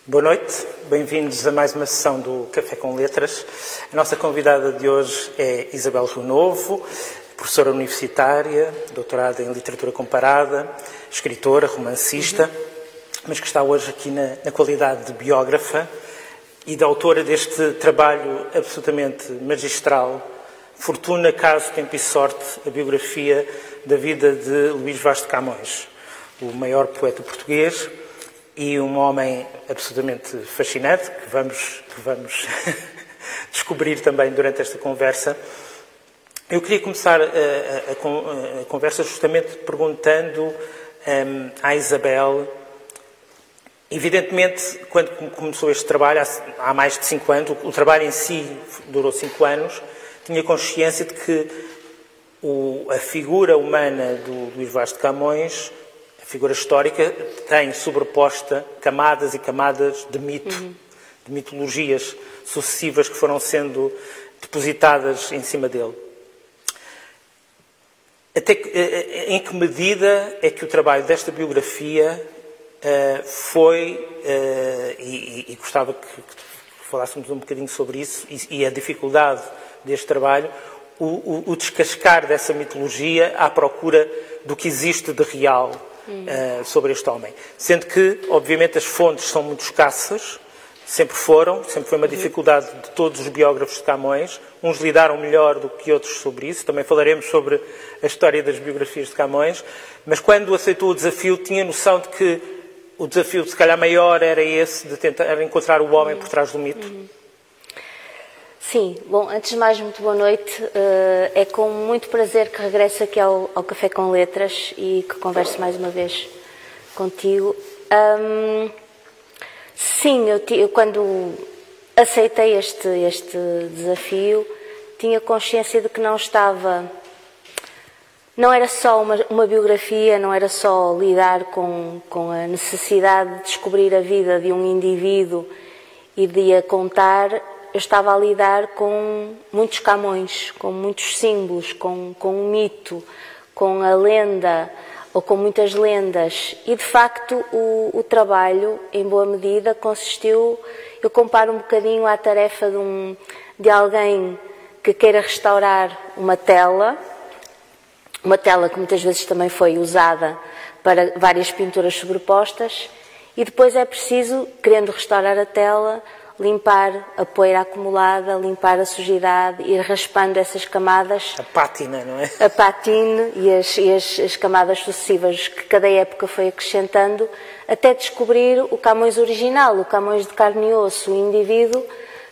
Boa noite, bem-vindos a mais uma sessão do Café com Letras. A nossa convidada de hoje é Isabel Rio Novo, professora universitária, doutorada em literatura comparada, escritora, romancista, mas que está hoje aqui na qualidade de biógrafa e de autora deste trabalho absolutamente magistral, Fortuna, Caso, Tempo e Sorte, a biografia da vida de Luís Vaz de Camões, o maior poeta português e um homem absolutamente fascinante, que vamos descobrir também durante esta conversa. Eu queria começar a conversa justamente perguntando à Isabel, evidentemente, quando começou este trabalho, há mais de 5 anos, o trabalho em si durou 5 anos, tinha consciência de que a figura humana do Luís Vaz de Camões, a figura histórica, tem sobreposta camadas e camadas de mito, de mitologias sucessivas que foram sendo depositadas em cima dele. Em que medida é que o trabalho desta biografia foi, e gostava que falássemos um bocadinho sobre isso, e a dificuldade deste trabalho, o descascar dessa mitologia à procura do que existe de real sobre este homem. Sendo que, obviamente, as fontes são muito escassas, sempre foi uma dificuldade de todos os biógrafos de Camões. Uns lidaram melhor do que outros sobre isso. Também falaremos sobre a história das biografias de Camões. Mas quando aceitou o desafio, tinha noção de que o desafio, se calhar, maior era esse, de tentar encontrar o homem por trás do mito. Sim. Bom, antes de mais, muito boa noite. É com muito prazer que regresso aqui ao Café com Letras e que converso mais uma vez contigo. Sim, eu quando aceitei este desafio, tinha consciência de que não era só uma biografia, não era só lidar com a necessidade de descobrir a vida de um indivíduo e de a contar. Eu estava a lidar com muitos Camões, com muitos símbolos, com um mito, com a lenda, ou com muitas lendas. E, de facto, o trabalho, em boa medida, consistiu... Eu comparo um bocadinho à tarefa de alguém que queira restaurar uma tela que muitas vezes também foi usada para várias pinturas sobrepostas, e depois é preciso, querendo restaurar a tela, limpar a poeira acumulada, limpar a sujidade, ir raspando essas camadas. A pátina, não é? A pátina e as camadas sucessivas que cada época foi acrescentando, até descobrir o Camões original, o Camões de carne e osso, o indivíduo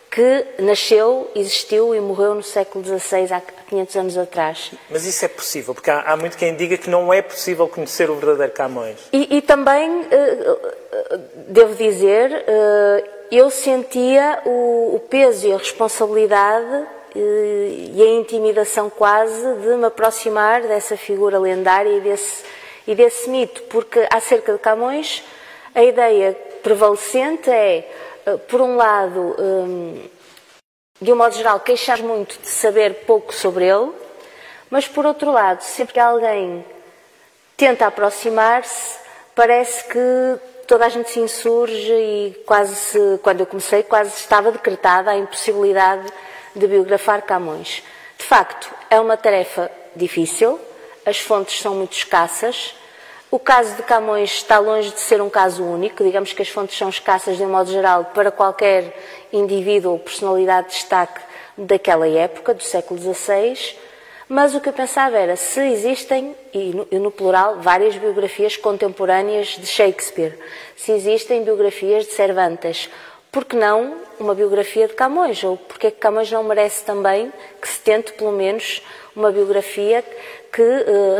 que nasceu, existiu e morreu no século XVI, há 500 anos atrás. Mas isso é possível, porque há muito quem diga que não é possível conhecer o verdadeiro Camões. E também, devo dizer, eu sentia o peso e a responsabilidade e a intimidação quase de me aproximar dessa figura lendária e desse mito, porque acerca de Camões a ideia prevalecente é, por um lado, de um modo geral, queixar muito de saber pouco sobre ele, mas por outro lado, sempre que alguém tenta aproximar-se, parece que toda a gente se insurge e quando eu comecei, quase estava decretada a impossibilidade de biografar Camões. De facto, é uma tarefa difícil, as fontes são muito escassas. O caso de Camões está longe de ser um caso único, digamos que as fontes são escassas de um modo geral para qualquer indivíduo ou personalidade de destaque daquela época, do século XVI, mas o que eu pensava era se existem, e no plural, várias biografias contemporâneas de Shakespeare, se existem biografias de Cervantes, por que não uma biografia de Camões? Ou porque é que Camões não merece também que se tente, pelo menos, uma biografia que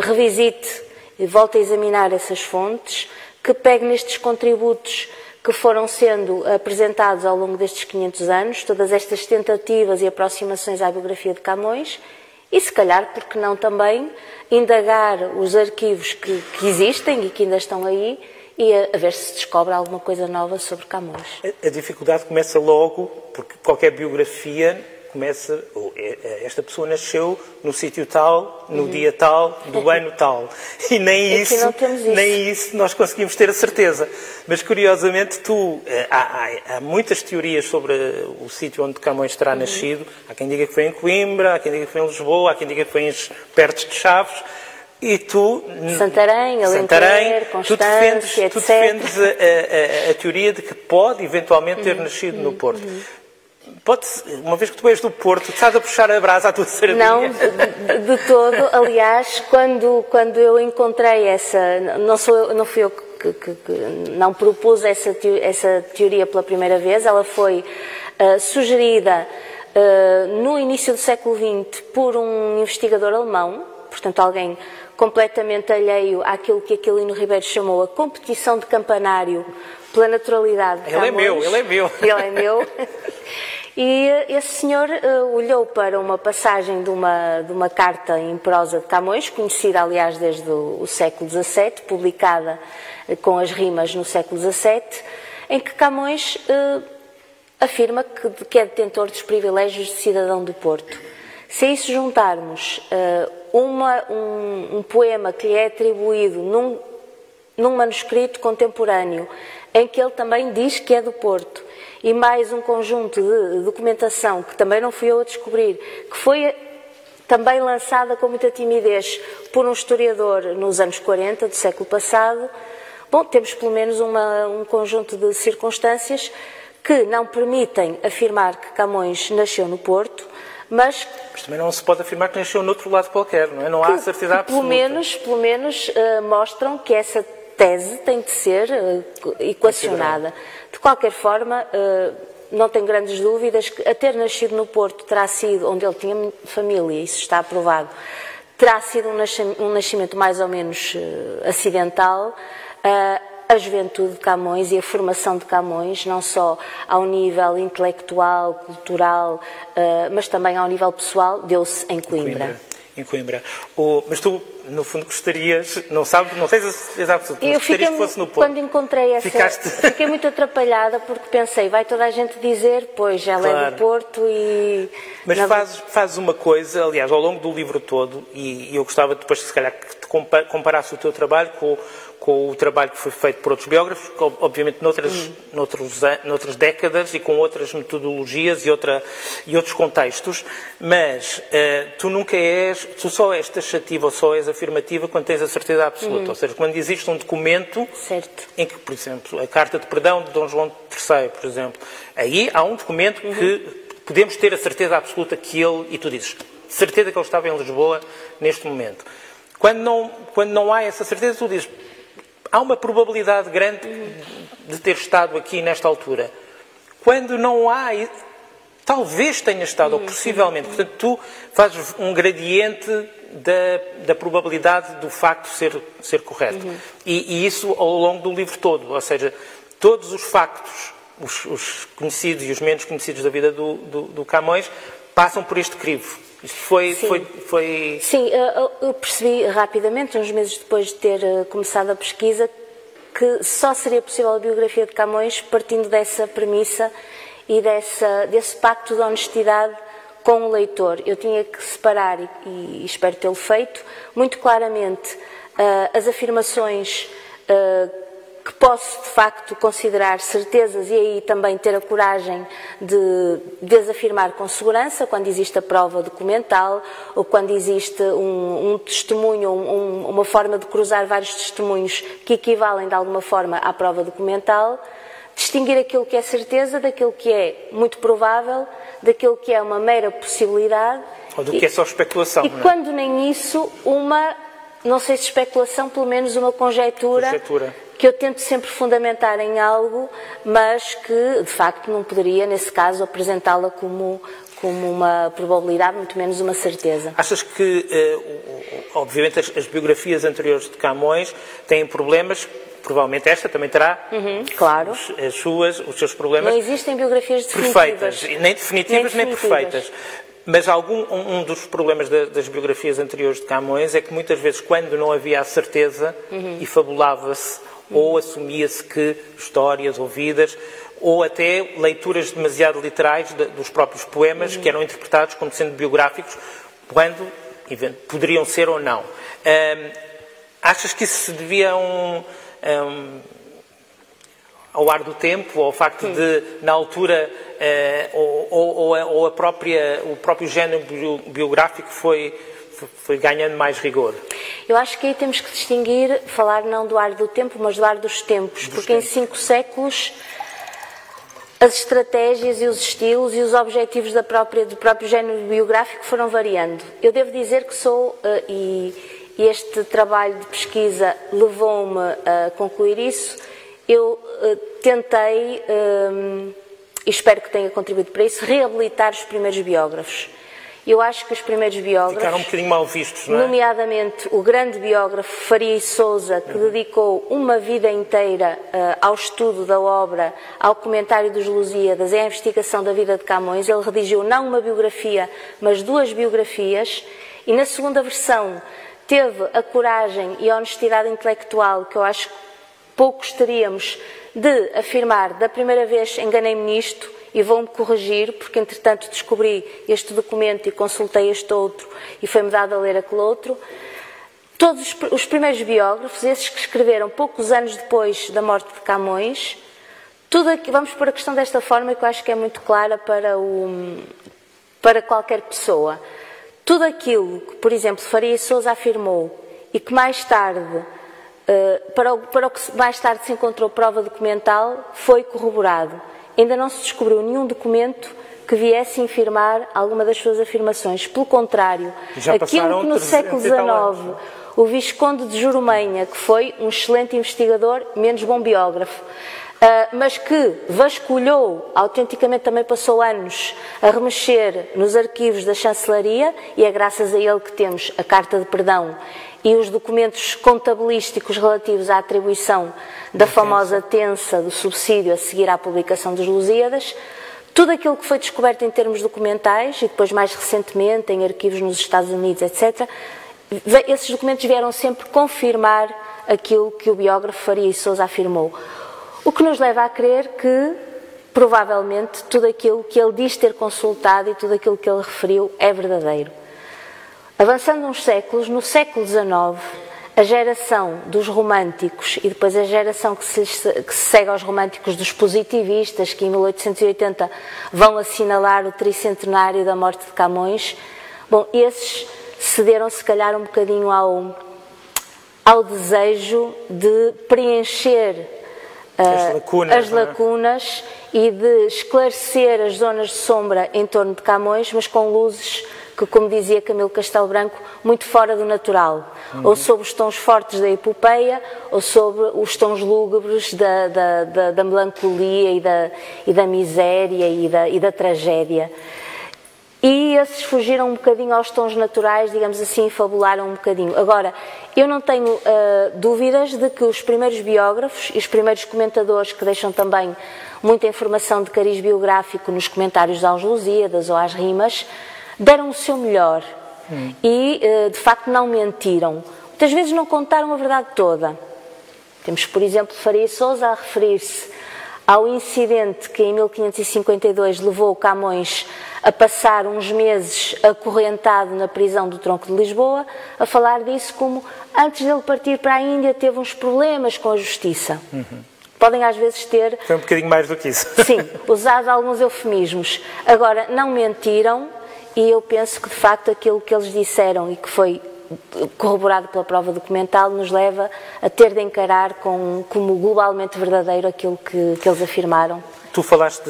revisite e volte a examinar essas fontes, que pegue nestes contributos que foram sendo apresentados ao longo destes 500 anos, todas estas tentativas e aproximações à biografia de Camões, e se calhar, porque não também, indagar os arquivos que existem e que ainda estão aí e a ver se descobre alguma coisa nova sobre Camões. A dificuldade começa logo, porque qualquer biografia começa, esta pessoa nasceu no sítio tal, no dia tal, do ano tal. E nem isso nós conseguimos ter a certeza. Mas, curiosamente, há muitas teorias sobre o sítio onde Camões terá nascido. Há quem diga que foi em Coimbra, há quem diga que foi em Lisboa, há quem diga que foi perto de Chaves. E tu, Santarém, Alenquer, Constância, tu defendes a teoria de que pode eventualmente ter nascido no Porto. Uma vez que tu és do Porto, estás a puxar a brasa à tua sardinha? Não, de todo. Aliás, quando eu encontrei não fui eu que não propus essa teoria pela primeira vez, ela foi sugerida no início do século XX por um investigador alemão, portanto alguém completamente alheio àquilo que Aquilino Ribeiro chamou a competição de campanário pela naturalidade de Camões. Ele é meu. E esse senhor olhou para uma passagem de uma carta em prosa de Camões, conhecida aliás desde o século XVII, publicada com as rimas no século XVII, em que Camões afirma que é detentor dos privilégios de cidadão do Porto. Se a isso juntarmos um poema que lhe é atribuído num manuscrito contemporâneo, em que ele também diz que é do Porto, e mais um conjunto de documentação que também não fui eu a descobrir, que foi também lançada com muita timidez por um historiador nos anos 40 do século passado, bom, temos pelo menos um conjunto de circunstâncias que não permitem afirmar que Camões nasceu no Porto, mas também não se pode afirmar que nasceu noutro lado qualquer, não é? Não há certeza absoluta. Pelo menos mostram que essa tese tem de ser equacionada. De qualquer forma, não tenho grandes dúvidas que a ter nascido no Porto terá sido, onde ele tinha família, isso está aprovado, terá sido um nascimento mais ou menos acidental. A juventude de Camões e a formação de Camões, não só ao nível intelectual, cultural, mas também ao nível pessoal, deu-se em Coimbra. Em Coimbra. Mas tu, no fundo, gostarias, não tens a certeza absoluta, mas gostarias que fosse no Porto. Quando encontrei fiquei muito atrapalhada porque pensei, vai toda a gente dizer, pois, ela é do Porto e... Mas fazes uma coisa, aliás, ao longo do livro todo, e eu gostava depois, se calhar, que te comparasse o teu trabalho com o trabalho que foi feito por outros biógrafos, obviamente noutras décadas e com outras metodologias e outros contextos, mas tu só és taxativa ou só és afirmativa quando tens a certeza absoluta, ou seja, quando existe um documento em que, por exemplo, a Carta de Perdão de Dom João III, por exemplo, aí há um documento que podemos ter a certeza absoluta que ele, e tu dizes, certeza que ele estava em Lisboa neste momento. Quando não há essa certeza, tu dizes, há uma probabilidade grande de ter estado aqui nesta altura. Quando não há, talvez tenha estado, ou possivelmente. Portanto, tu fazes um gradiente da probabilidade do facto ser correto. E isso ao longo do livro todo. Ou seja, todos os factos, os conhecidos e os menos conhecidos da vida do Camões, passam por este crivo. Isto foi... Sim, eu percebi rapidamente, uns meses depois de ter começado a pesquisa, que só seria possível a biografia de Camões partindo dessa premissa e desse pacto de honestidade com o leitor. Eu tinha que separar, e espero tê-lo feito, muito claramente as afirmações que posso, de facto, considerar certezas e aí também ter a coragem de desafirmar com segurança, quando existe a prova documental ou quando existe um testemunho, uma forma de cruzar vários testemunhos que equivalem, de alguma forma, à prova documental, distinguir aquilo que é certeza daquilo que é muito provável, daquilo que é uma mera possibilidade. Ou do que é só especulação. E quando nem isso, não sei se especulação, pelo menos uma conjectura. Que eu tento sempre fundamentar em algo, mas que, de facto, não poderia, nesse caso, apresentá-la como uma probabilidade, muito menos uma certeza. Achas que, obviamente, as biografias anteriores de Camões têm problemas, provavelmente esta também terá claro. os seus problemas. Não existem biografias definitivas. Perfeitas, nem definitivas nem perfeitas. Mas um dos problemas das biografias anteriores de Camões é que muitas vezes, quando não havia a certeza e fabulava-se, ou assumia-se que histórias ouvidas, ou até leituras demasiado literais dos próprios poemas, que eram interpretados como sendo biográficos, quando poderiam ser ou não. Achas que isso se devia ao ar do tempo, ao facto de, na altura, o próprio género biográfico foi ganhando mais rigor? Eu acho que aí temos que distinguir, falar não do ar do tempo, mas do ar dos tempos, porque em 5 séculos as estratégias e os estilos e os objetivos do próprio género biográfico foram variando. Eu devo dizer que e este trabalho de pesquisa levou-me a concluir isso, eu tentei, e espero que tenha contribuído para isso, reabilitar os primeiros biógrafos. Eu acho que os primeiros biógrafos... Ficaram um bocadinho mal vistos, não é? Nomeadamente o grande biógrafo Faria e Sousa, que dedicou uma vida inteira ao estudo da obra, ao comentário dos Lusíadas, à investigação da vida de Camões. Ele redigiu não uma biografia, mas 2 biografias, e na segunda versão teve a coragem e a honestidade intelectual que eu acho que poucos teríamos de afirmar: da primeira vez enganei-me nisto e vou-me corrigir, porque entretanto descobri este documento e consultei este outro e foi-me dado a ler aquele outro. Todos os primeiros biógrafos, esses que escreveram poucos anos depois da morte de Camões, tudo aqui, vamos pôr a questão desta forma, que eu acho que é muito clara para qualquer pessoa. Tudo aquilo que, por exemplo, Faria e Sousa afirmou e que mais tarde, para o que mais tarde se encontrou prova documental, foi corroborado. Ainda não se descobriu nenhum documento que viesse infirmar alguma das suas afirmações. Pelo contrário, aquilo que no século XIX o Visconde de Jurumenha, que foi um excelente investigador, menos bom biógrafo, mas que vasculhou, autenticamente também passou anos a remexer nos arquivos da chancelaria, e é graças a ele que temos a Carta de Perdão e os documentos contabilísticos relativos à atribuição da famosa tensa do subsídio a seguir à publicação dos Lusíadas. Tudo aquilo que foi descoberto em termos documentais, e depois mais recentemente em arquivos nos Estados Unidos, etc., esses documentos vieram sempre confirmar aquilo que o biógrafo Faria e Sousa afirmou. O que nos leva a crer que, provavelmente, tudo aquilo que ele diz ter consultado e tudo aquilo que ele referiu é verdadeiro. Avançando uns séculos, no século XIX, a geração dos românticos e depois a geração que se segue aos românticos dos positivistas, que em 1880 vão assinalar o tricentenário da morte de Camões, bom, esses cederam se calhar um bocadinho ao desejo de preencher as lacunas e de esclarecer as zonas de sombra em torno de Camões, mas com luzes que, como dizia Camilo Castelo Branco, muito fora do natural. Ou sobre os tons fortes da epopeia, ou sobre os tons lúgubres da melancolia e da miséria e da tragédia. E esses fugiram um bocadinho aos tons naturais, digamos assim, fabularam um bocadinho. Agora, eu não tenho dúvidas de que os primeiros biógrafos e os primeiros comentadores, que deixam também muita informação de cariz biográfico nos comentários aos Lusíadas ou às rimas, deram o seu melhor e, de facto, não mentiram. Muitas vezes não contaram a verdade toda. Temos, por exemplo, Faria e Sousa a referir-se ao incidente que em 1552 levou Camões a passar uns meses acorrentado na prisão do Tronco de Lisboa, a falar disso como, antes dele partir para a Índia, teve uns problemas com a justiça. Podem às vezes ter... Foi um bocadinho mais do que isso. Sim, usado alguns eufemismos. Agora, não mentiram, e eu penso que, de facto, aquilo que eles disseram e que foi corroborado pela prova documental nos leva a ter de encarar como globalmente verdadeiro aquilo que eles afirmaram. Tu falaste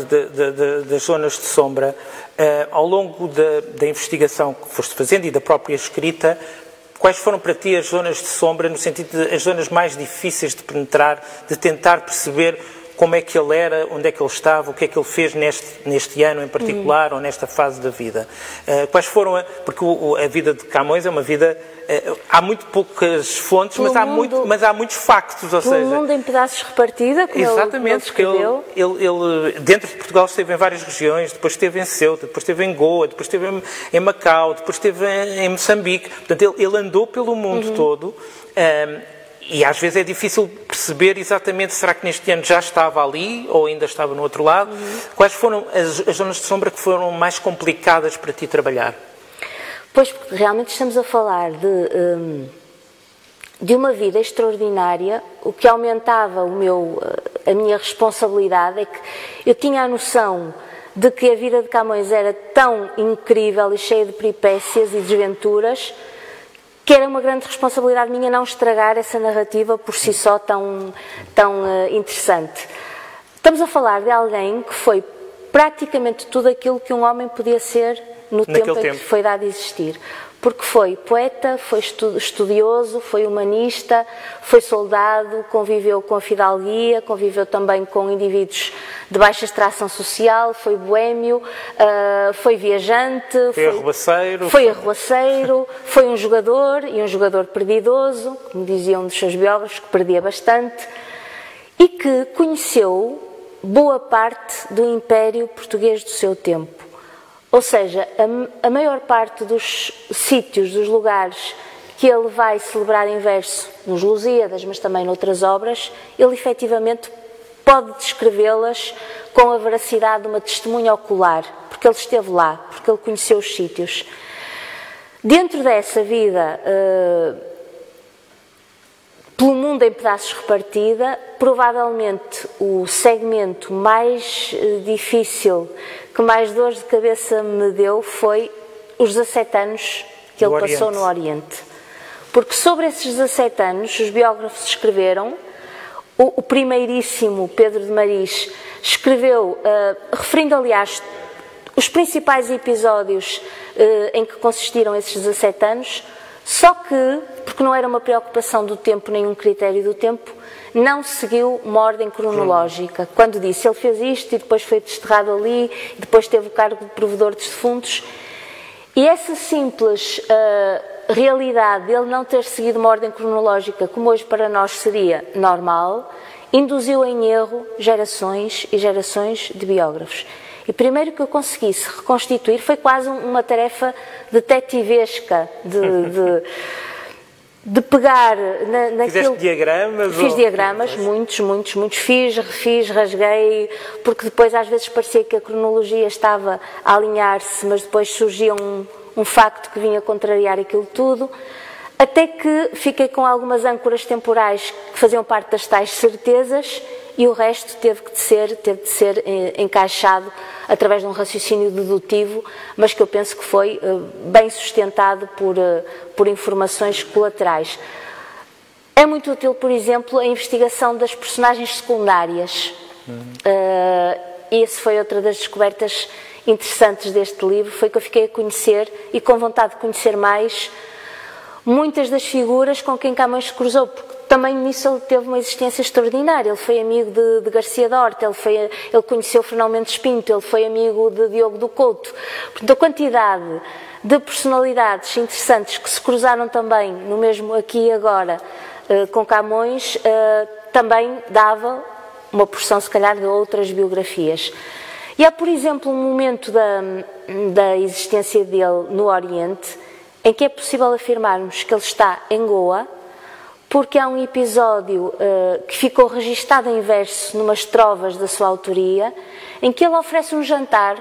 das zonas de sombra. Ao longo da investigação que foste fazendo e da própria escrita, quais foram para ti as zonas de sombra, no sentido de as zonas mais difíceis de penetrar, de tentar perceber como é que ele era, onde é que ele estava, o que é que ele fez neste ano em particular ou nesta fase da vida? Quais foram... Porque a vida de Camões é uma vida... há muito poucas fontes, mas há muitos factos, ou seja... O mundo em pedaços repartida, como exatamente, ele escreveu. Ele, dentro de Portugal, esteve em várias regiões, depois esteve em Ceuta, depois esteve em Goa, depois esteve em Macau, depois esteve em Moçambique. Portanto, ele andou pelo mundo todo... E às vezes é difícil perceber exatamente, será que neste ano já estava ali ou ainda estava no outro lado? Quais foram as zonas de sombra que foram mais complicadas para ti trabalhar? Pois, porque realmente estamos a falar de uma vida extraordinária. O que aumentava a minha responsabilidade é que eu tinha a noção de que a vida de Camões era tão incrível e cheia de peripécias e desventuras, que era uma grande responsabilidade minha não estragar essa narrativa por si só tão interessante. Estamos a falar de alguém que foi praticamente tudo aquilo que um homem podia ser no tempo em que lhe foi dado a existir. Porque foi poeta, foi estudioso, foi humanista, foi soldado, conviveu com a fidalguia, conviveu também com indivíduos de baixa extração social, foi boémio, foi viajante, foi arruaceiro, foi um jogador, e um jogador perdidoso, como dizia um dos seus biógrafos, que perdia bastante, e que conheceu boa parte do Império Português do seu tempo. Ou seja, a maior parte dos sítios, dos lugares que ele vai celebrar em verso, nos Lusíadas, mas também noutras obras, ele efetivamente pode descrevê-las com a veracidade de uma testemunha ocular, porque ele esteve lá, porque ele conheceu os sítios. Dentro dessa vida, pelo mundo em pedaços repartida, provavelmente o segmento mais difícil, que mais dores de cabeça me deu, foi os 17 anos que ele passou no Oriente. Porque sobre esses 17 anos, os biógrafos escreveram, o primeiríssimo Pedro de Maris escreveu, referindo aliás os principais episódios em que consistiram esses 17 anos, só que, porque não era uma preocupação do tempo, nem um critério do tempo, não seguiu uma ordem cronológica. Quando disse, ele fez isto e depois foi desterrado ali, e depois teve o cargo de provedor dos defuntos. E essa simples realidade de ele não ter seguido uma ordem cronológica, como hoje para nós seria normal, induziu em erro gerações e gerações de biógrafos. E primeiro que eu conseguisse reconstituir, foi quase uma tarefa detetivesca, de pegar naquilo... Fizeste diagramas? Fiz diagramas, muitos. Fiz, refiz, rasguei, porque depois às vezes parecia que a cronologia estava a alinhar-se, mas depois surgia um facto que vinha contrariar aquilo tudo, até que fiquei com algumas âncoras temporais que faziam parte das tais certezas, e o resto teve de ser encaixado através de um raciocínio dedutivo, mas que eu penso que foi bem sustentado por informações colaterais. É muito útil, por exemplo, a investigação das personagens secundárias. Essa foi outra das descobertas interessantes deste livro, foi que eu fiquei a conhecer, e com vontade de conhecer mais, muitas das figuras com quem Camões se cruzou, porque também nisso ele teve uma existência extraordinária. Ele foi amigo de Garcia Dorta, ele conheceu Fernão Mendes Pinto, ele foi amigo de Diogo do Couto. Portanto, a quantidade de personalidades interessantes que se cruzaram também, no mesmo aqui e agora, com Camões, também dava uma porção, se calhar, de outras biografias. E há, por exemplo, um momento da existência dele no Oriente, em que é possível afirmarmos que ele está em Goa, porque há um episódio que ficou registado em verso numas trovas da sua autoria, em que ele oferece um jantar,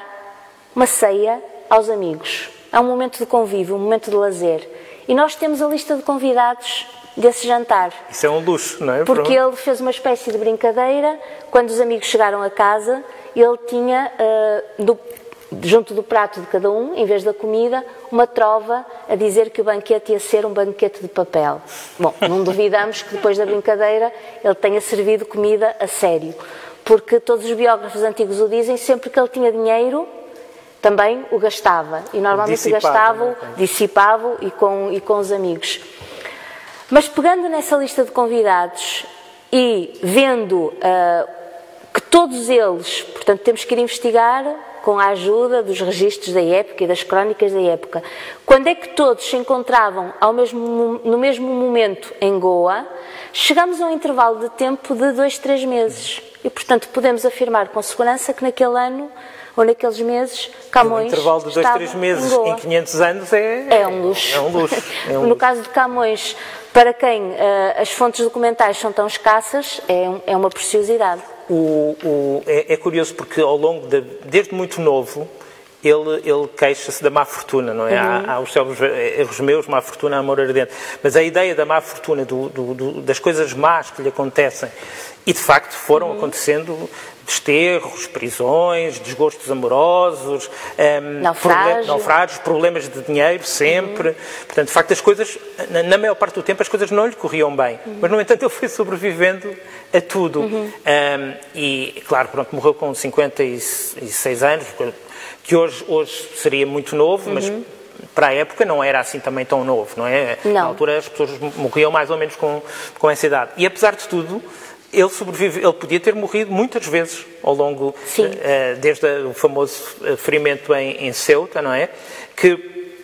uma ceia, aos amigos. É um momento de convívio, um momento de lazer. E nós temos a lista de convidados desse jantar. Isso é um luxo, não é? Porque ele fez uma espécie de brincadeira. Quando os amigos chegaram a casa, ele tinha, junto do prato de cada um, em vez da comida, uma trova a dizer que o banquete ia ser um banquete de papel. Bom, não duvidamos que depois da brincadeira ele tenha servido comida a sério, porque todos os biógrafos antigos o dizem, sempre que ele tinha dinheiro, também o gastava, e normalmente dissipava e com os amigos. Mas pegando nessa lista de convidados e vendo que todos eles, portanto temos que ir investigar com a ajuda dos registros da época e das crónicas da época, quando é que todos se encontravam no mesmo momento em Goa, chegamos a um intervalo de tempo de 2-3 meses. E, portanto, podemos afirmar com segurança que naquele ano ou naqueles meses, Camões Um intervalo de 2, 3 meses em 500 anos é um luxo. No caso de Camões, para quem as fontes documentais são tão escassas, é uma preciosidade. É curioso porque ao longo desde muito novo, ele queixa-se da má fortuna, não é? Há os célebres erros meus, má fortuna, amor ardente. Mas a ideia da má fortuna, das coisas más que lhe acontecem, e de facto foram acontecendo desterros, prisões, desgostos amorosos, naufrágios, problemas de dinheiro sempre. Portanto, de facto, as coisas, na maior parte do tempo, as coisas não lhe corriam bem. Mas, no entanto, ele foi sobrevivendo a tudo. E, claro, pronto, morreu com 56 anos, que hoje seria muito novo, mas para a época não era assim também tão novo, não é? Não. Na altura as pessoas morriam mais ou menos com essa idade. E apesar de tudo, ele sobreviveu, ele podia ter morrido muitas vezes ao longo, desde o famoso ferimento em Ceuta, não é? Que,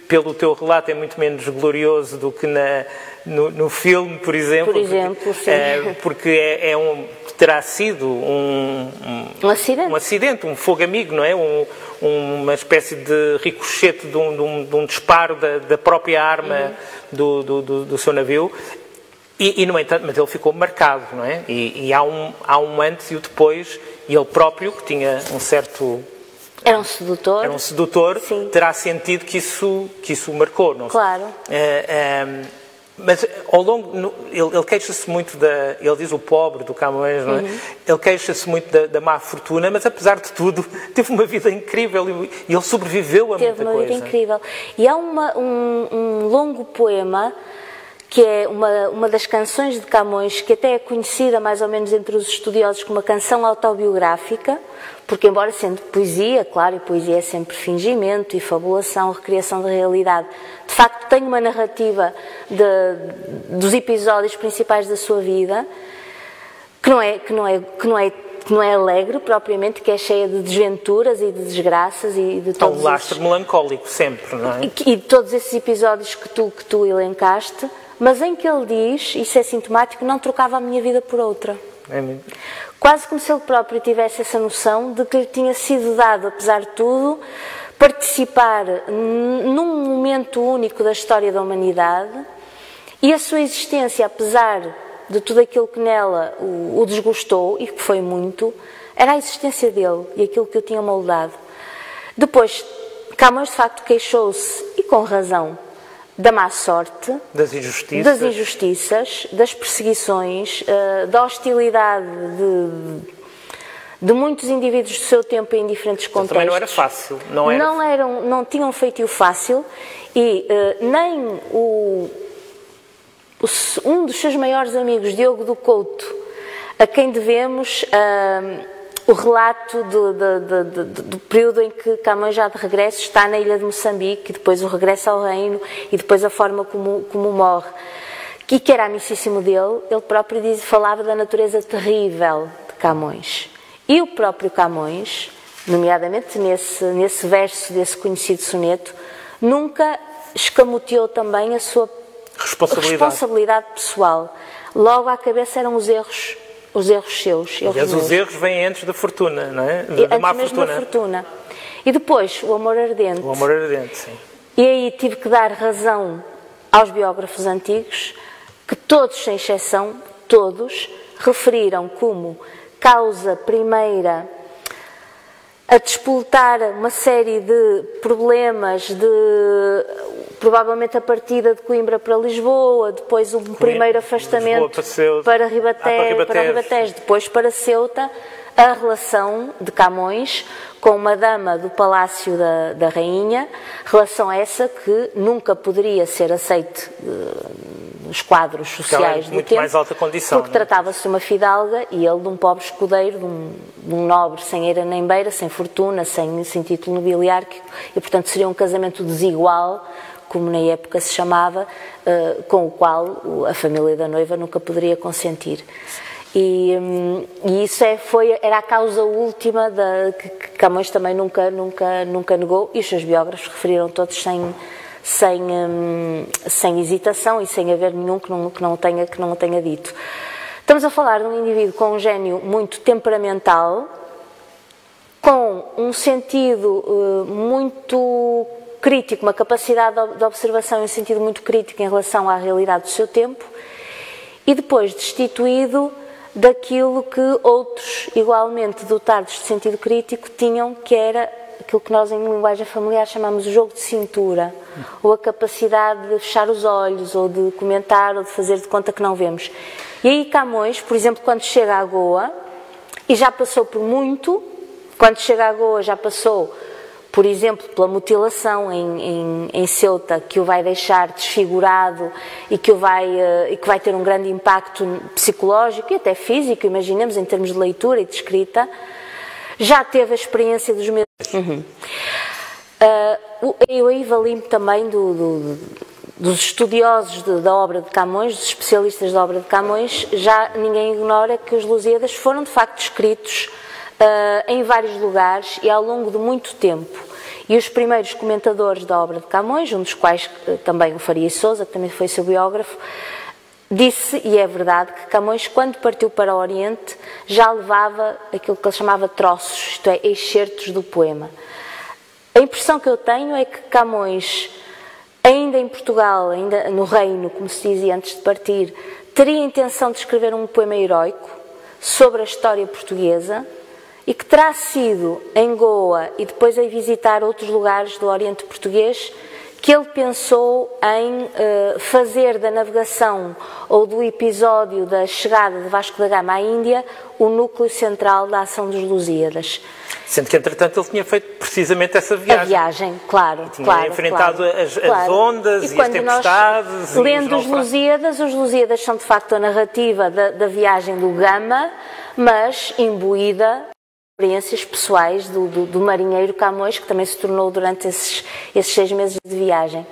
pelo teu relato, é muito menos glorioso do que no filme, por exemplo. Sim. Porque terá sido um acidente, um fogo amigo, não é? Uma espécie de ricochete de um disparo da própria arma do seu navio. E, no entanto, mas ele ficou marcado, não é? E há um antes e o depois, e ele próprio, que tinha um certo... Era um sedutor. Sim. Terá sentido que isso o marcou, não? Claro. Mas ao longo, ele queixa-se muito ele diz o pobre do Camões, não é? Ele queixa-se muito da má fortuna, mas apesar de tudo, teve uma vida incrível e ele sobreviveu a muita coisa. Teve uma vida incrível. E há um longo poema, que é uma das canções de Camões, que até é conhecida mais ou menos entre os estudiosos como uma canção autobiográfica, porque embora sendo poesia, claro, e poesia é sempre fingimento e fabulação, recriação da realidade, de facto tem uma narrativa dos episódios principais da sua vida, que não é alegre propriamente, que é cheia de desventuras e de desgraças e de todos um lastro melancólico sempre, não é? E todos esses episódios que tu elencaste, mas em que ele diz, isso é sintomático, não trocava a minha vida por outra. Quase como se ele próprio tivesse essa noção de que lhe tinha sido dado, apesar de tudo, participar num momento único da história da humanidade, e a sua existência, apesar de tudo aquilo que nela o desgostou, e que foi muito, era a existência dele e aquilo que o tinha moldado. Depois, Camões de facto queixou-se, e com razão, da má sorte, das injustiças, das perseguições, da hostilidade de muitos indivíduos do seu tempo em diferentes contextos. Também não era fácil. Não tinham feitio fácil, e nem um dos seus maiores amigos, Diogo do Couto, a quem devemos o relato do período em que Camões, já de regresso, está na ilha de Moçambique, e depois o regresso ao reino, e depois a forma como morre, que era amicíssimo dele. Ele próprio falava da natureza terrível de Camões. E o próprio Camões, nomeadamente nesse verso desse conhecido soneto, nunca escamoteou também a sua responsabilidade pessoal. Logo à cabeça eram os erros seus. Aliás, os erros vêm antes da fortuna, não é? Da má fortuna. E depois, o amor ardente. O amor ardente, sim. E aí tive que dar razão aos biógrafos antigos, que todos, sem exceção, todos, referiram como causa primeira a despoltar uma série de problemas, provavelmente a partida de Coimbra para Lisboa, depois um primeiro afastamento para Ribatejo, depois para Ceuta, a relação de Camões com uma dama do Palácio da Rainha, relação essa que nunca poderia ser aceite nos quadros sociais do tempo, mais alta condição, porque tratava-se de uma fidalga e ele de um pobre escudeiro, de um nobre sem eira nem beira, sem fortuna, sem título nobiliárquico, e portanto seria um casamento desigual, como na época se chamava, com o qual a família da noiva nunca poderia consentir. E isso era a causa última que Camões também nunca negou, e os seus biógrafos referiram todos sem hesitação e sem haver nenhum que não tenha dito. Estamos a falar de um indivíduo com um gênio muito temperamental, com um sentido muito crítico, uma capacidade de observação e um sentido muito crítico em relação à realidade do seu tempo, e depois destituído daquilo que outros, igualmente dotados de sentido crítico, tinham, que era aquilo que nós em linguagem familiar chamamos o jogo de cintura, ou a capacidade de fechar os olhos, ou de comentar, ou de fazer de conta que não vemos. E aí Camões, por exemplo, quando chega à Goa, e já passou por muito, quando chega à Goa já passou, por exemplo, pela mutilação em Ceuta, que o vai deixar desfigurado e que vai ter um grande impacto psicológico e até físico, imaginemos, em termos de leitura e de escrita. Já teve a experiência dos meus... Eu aí vali-me também dos estudiosos da obra de Camões, dos especialistas da obra de Camões. Já ninguém ignora que os Lusíadas foram de facto escritos em vários lugares e ao longo de muito tempo. E os primeiros comentadores da obra de Camões, um dos quais também o Faria Sousa, que também foi seu biógrafo, disse, e é verdade, que Camões, quando partiu para o Oriente, já levava aquilo que ele chamava troços, isto é, excertos do poema. A impressão que eu tenho é que Camões, ainda em Portugal, ainda no Reino, como se dizia antes de partir, teria a intenção de escrever um poema heroico sobre a história portuguesa, e que terá sido em Goa e depois em visitar outros lugares do Oriente Português que ele pensou em fazer da navegação ou do episódio da chegada de Vasco da Gama à Índia o núcleo central da ação dos Lusíadas. Sendo que, entretanto, ele tinha feito precisamente essa viagem. A viagem, claro. Tinha enfrentado as ondas e as tempestades. Lendo os Lusíadas são de facto a narrativa da viagem do Gama, mas imbuída experiências pessoais do marinheiro Camões, que também se tornou durante esses 6 meses de viagem.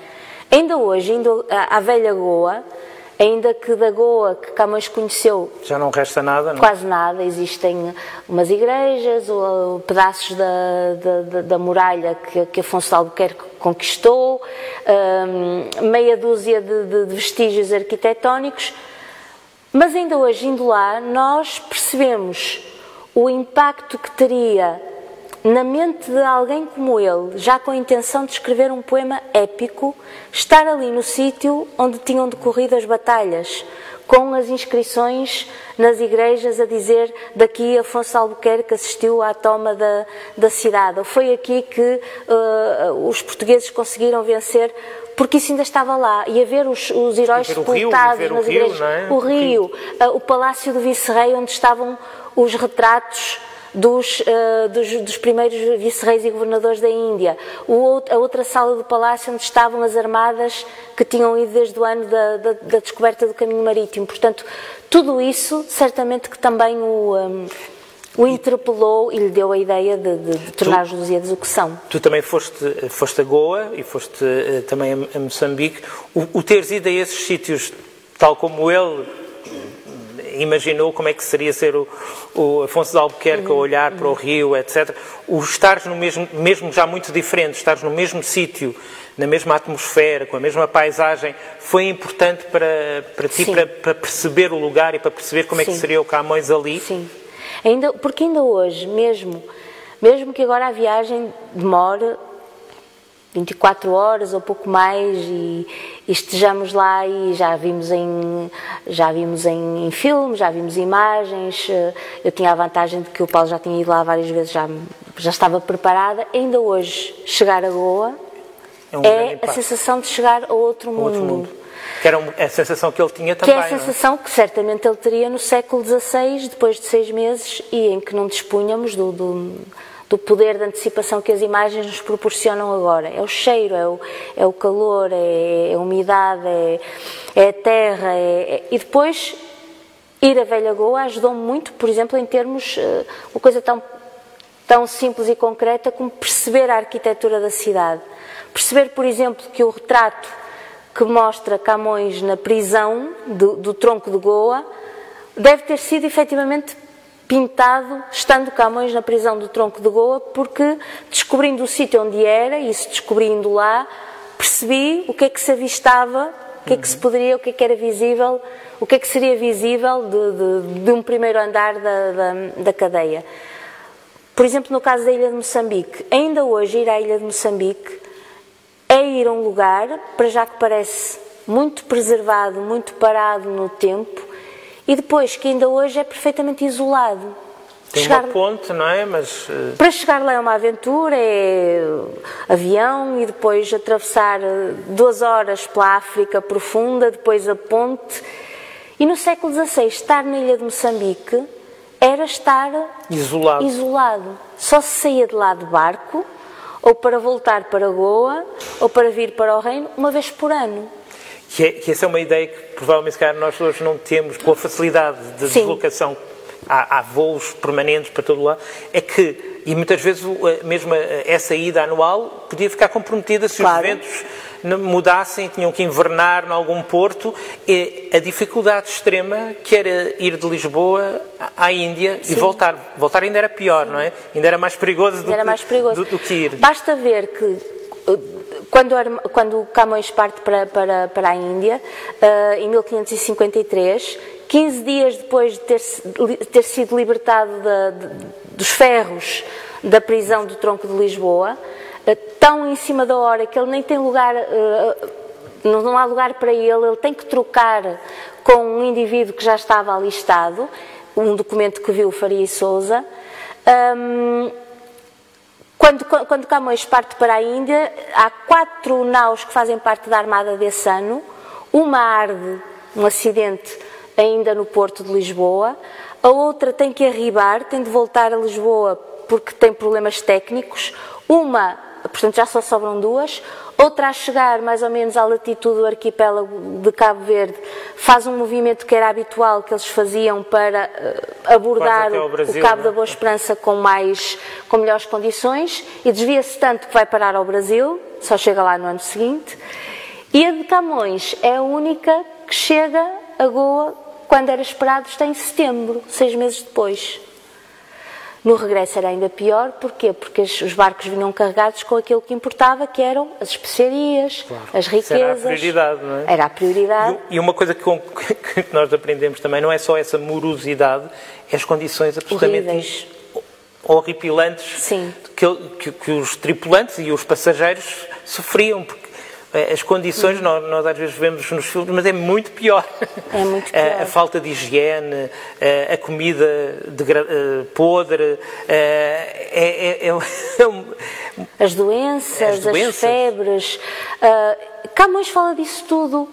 Ainda hoje, indo à velha Goa, ainda que da Goa que Camões conheceu... Já não resta nada, não? Quase nada. Existem umas igrejas, ou pedaços da muralha que Afonso de Albuquerque conquistou, meia dúzia de vestígios arquitetónicos, mas ainda hoje, indo lá, nós percebemos o impacto que teria na mente de alguém como ele, já com a intenção de escrever um poema épico, estar ali no sítio onde tinham decorrido as batalhas, com as inscrições nas igrejas a dizer daqui Afonso de Albuquerque assistiu à toma da cidade, ou foi aqui que os portugueses conseguiram vencer, porque isso ainda estava lá, e a ver os heróis sepultados nas igrejas, o rio, o palácio do vice-rei onde estavam os retratos dos primeiros vice-reis e governadores da Índia, a outra sala do palácio onde estavam as armadas que tinham ido desde o ano da descoberta do caminho marítimo. Portanto, tudo isso certamente que também o interpelou e lhe deu a ideia de tornar os Lusíadas o que são. Tu também foste a Goa e foste também a Moçambique. O teres ido a esses sítios, tal como ele imaginou como é que seria ser o Afonso de Albuquerque a olhar para o rio, etc. O estares no mesmo já muito diferente, estares no mesmo sítio, na mesma atmosfera, com a mesma paisagem, foi importante para ti, para perceber o lugar e para perceber como é que seria o Camões ali? Sim, porque ainda hoje, mesmo que agora a viagem demore 24 horas ou pouco mais e estejamos lá e já vimos em filmes, já vimos imagens, eu tinha a vantagem de que o Paulo já tinha ido lá várias vezes, já estava preparada. Ainda hoje, chegar a Goa é a sensação de chegar a outro mundo. Que era a sensação que ele tinha também. Que é a sensação que certamente ele teria no século XVI, depois de 6 meses, e em que não dispunhamos do poder de antecipação que as imagens nos proporcionam agora. É o cheiro, é o calor, é a umidade, é a terra. E depois, ir a Velha Goa ajudou-me muito, por exemplo, em termos, uma coisa tão simples e concreta como perceber a arquitetura da cidade. Perceber, por exemplo, que o retrato que mostra Camões na prisão do tronco de Goa deve ter sido efetivamente pintado, estando Camões na prisão do tronco de Goa, porque descobrindo o sítio onde era, e se descobrindo lá, percebi o que é que se avistava, o que é que se poderia, o que é que era visível, o que é que seria visível de um primeiro andar da cadeia. Por exemplo, no caso da ilha de Moçambique, ainda hoje ir à ilha de Moçambique é ir a um lugar, para já que parece muito preservado, muito parado no tempo, e depois que ainda hoje é perfeitamente isolado. Tem uma ponte, não é? Mas para chegar lá é uma aventura, é avião e depois atravessar 2 horas pela África profunda, depois a ponte. E no século XVI, estar na ilha de Moçambique era estar isolado. Só se saía de lá de barco, ou para voltar para Goa, ou para vir para o Reino, uma vez por ano. Que essa é uma ideia que provavelmente nós hoje não temos, com a facilidade de deslocação. Há voos permanentes para todo lado, é que, e muitas vezes mesmo essa ida anual podia ficar comprometida se os ventos mudassem, tinham que invernar em algum porto, e a dificuldade extrema que era ir de Lisboa à Índia e voltar. Voltar ainda era pior, não é? Ainda era mais perigoso do que ir. Basta ver que quando Camões parte para a Índia, em 1553, 15 dias depois de ter sido libertado dos ferros da prisão do Tronco de Lisboa, tão em cima da hora que ele nem tem lugar, não há lugar para ele tem que trocar com um indivíduo que já estava alistado, um documento que viu Faria e Sousa. Quando Camões parte para a Índia, há 4 naus que fazem parte da armada desse ano, uma arde, um acidente ainda no porto de Lisboa, a outra tem que arribar, tem de voltar a Lisboa porque tem problemas técnicos, portanto já só sobram 2, outra a chegar mais ou menos à latitude do arquipélago de Cabo Verde, faz um movimento que era habitual que eles faziam para abordar o Cabo da Boa Esperança com melhores condições, e desvia-se tanto que vai parar ao Brasil, só chega lá no ano seguinte, e a de Camões é a única que chega a Goa quando era esperado, está em setembro, 6 meses depois. No regresso era ainda pior, porquê? Porque os barcos vinham carregados com aquilo que importava, que eram as especiarias, as riquezas. Era a prioridade, não é? Era a prioridade. E uma coisa que nós aprendemos também, não é só essa morosidade, é as condições absolutamente horripilantes que os tripulantes e os passageiros sofriam, porque as condições nós às vezes vemos nos filmes, mas é muito pior. É muito pior. A falta de higiene, a comida podre, as doenças, as febres. Camões fala disso tudo,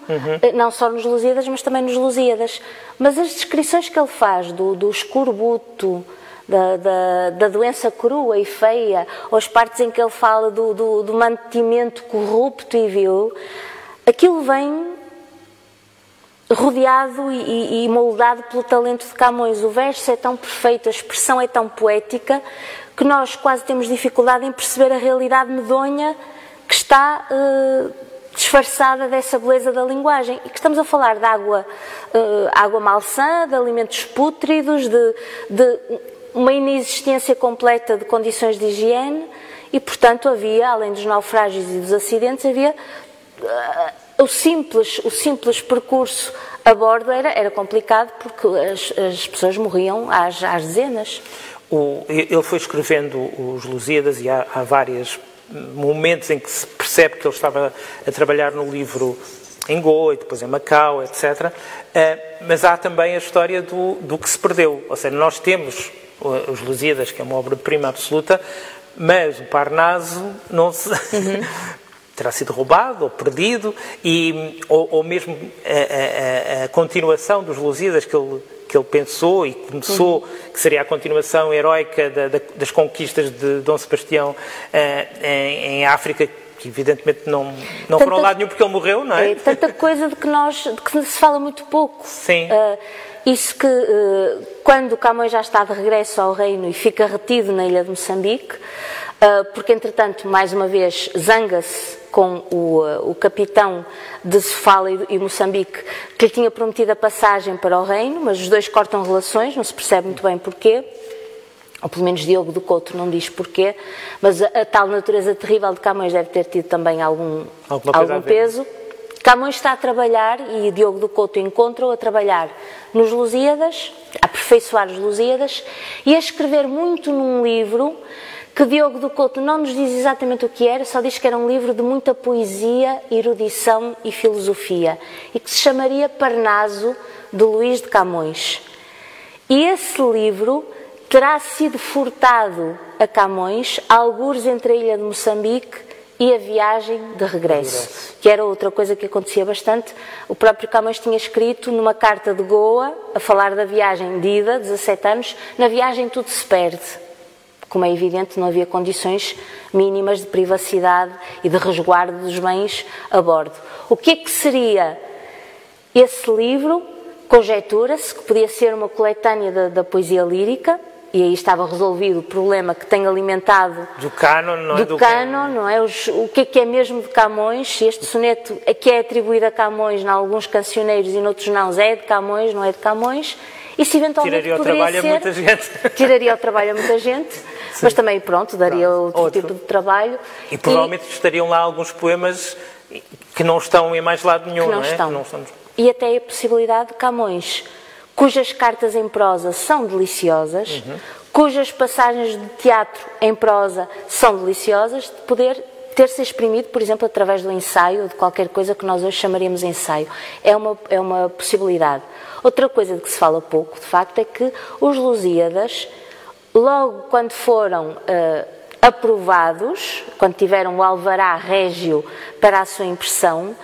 não só nos Lusíadas, mas também nos Lusíadas. Mas as descrições que ele faz do escorbuto, da doença crua e feia, ou as partes em que ele fala do mantimento corrupto e vil, aquilo vem rodeado e moldado pelo talento de Camões. O verso é tão perfeito, a expressão é tão poética, que nós quase temos dificuldade em perceber a realidade medonha que está disfarçada dessa beleza da linguagem. E que estamos a falar de água malsã, de alimentos pútridos, de uma inexistência completa de condições de higiene, e, portanto, havia, além dos naufrágios e dos acidentes, havia o simples percurso a bordo era complicado, porque as pessoas morriam às dezenas. Ele foi escrevendo os Lusíadas, e há vários momentos em que se percebe que ele estava a trabalhar no livro em Goa e depois em Macau, etc. Mas há também a história do que se perdeu. Ou seja, nós temos os Lusíadas, que é uma obra-prima absoluta, mas o Parnaso não se... terá sido roubado ou perdido, ou mesmo a continuação dos Lusíadas que ele pensou e começou, que seria a continuação heroica das conquistas de Dom Sebastião em África, que evidentemente não foram a lado nenhum porque ele morreu, não é? É tanta coisa de que se fala muito pouco. Sim. Isso que, quando Camões já está de regresso ao reino e fica retido na ilha de Moçambique, porque entretanto, mais uma vez, zanga-se com o capitão de Sofala e Moçambique, que lhe tinha prometido a passagem para o reino, mas os dois cortam relações, não se percebe muito bem porquê, ou pelo menos Diogo do Couto não diz porquê, mas a tal natureza terrível de Camões deve ter tido também algum peso. Camões está a trabalhar, e Diogo do Couto encontra-o a trabalhar nos Lusíadas, a aperfeiçoar os Lusíadas e a escrever muito num livro que Diogo do Couto não nos diz exatamente o que era, só diz que era um livro de muita poesia, erudição e filosofia, e que se chamaria Parnaso, de Luís de Camões. E esse livro terá sido furtado a Camões, algures entre a ilha de Moçambique e a viagem de regresso, que era outra coisa que acontecia bastante. O próprio Camões tinha escrito numa carta de Goa, a falar da viagem de ida, 17 anos, na viagem tudo se perde. Como é evidente, não havia condições mínimas de privacidade e de resguardo dos bens a bordo. O que é que seria esse livro? Conjectura-se que podia ser uma coletânea da poesia lírica, e aí estava resolvido o problema que tem alimentado do cânon, não é? Do cânon, não é? O que é mesmo de Camões? Este soneto que é atribuído a Camões em alguns cancioneiros e noutros não, é de Camões, não é de Camões. Isso eventualmente tiraria o trabalho a muita gente. Tiraria o trabalho a muita gente, sim, mas também, pronto, daria outro tipo de trabalho. E provavelmente estariam lá alguns poemas que não estão em mais lado nenhum, não é? Estão. Que não estão. E até a possibilidade de Camões, cujas cartas em prosa são deliciosas, cujas passagens de teatro em prosa são deliciosas, de poder ter-se exprimido, por exemplo, através do ensaio, ou de qualquer coisa que nós hoje chamaríamos ensaio. É uma possibilidade. Outra coisa de que se fala pouco, de facto, é que os Lusíadas, logo quando foram aprovados, quando tiveram o alvará régio para a sua impressão,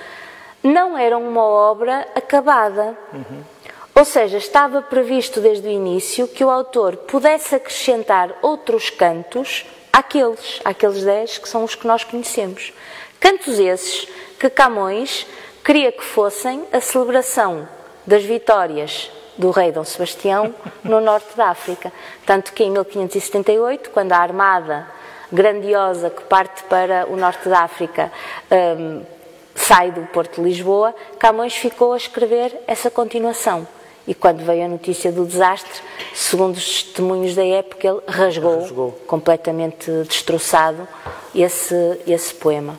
não eram uma obra acabada. Ou seja, estava previsto desde o início que o autor pudesse acrescentar outros cantos àqueles 10 que são os que nós conhecemos. Cantos esses que Camões queria que fossem a celebração das vitórias do rei Dom Sebastião no norte da África. Tanto que em 1578, quando a armada grandiosa que parte para o norte da África sai do Porto de Lisboa, Camões ficou a escrever essa continuação. E quando veio a notícia do desastre, segundo os testemunhos da época, ele rasgou. Completamente destroçado esse poema.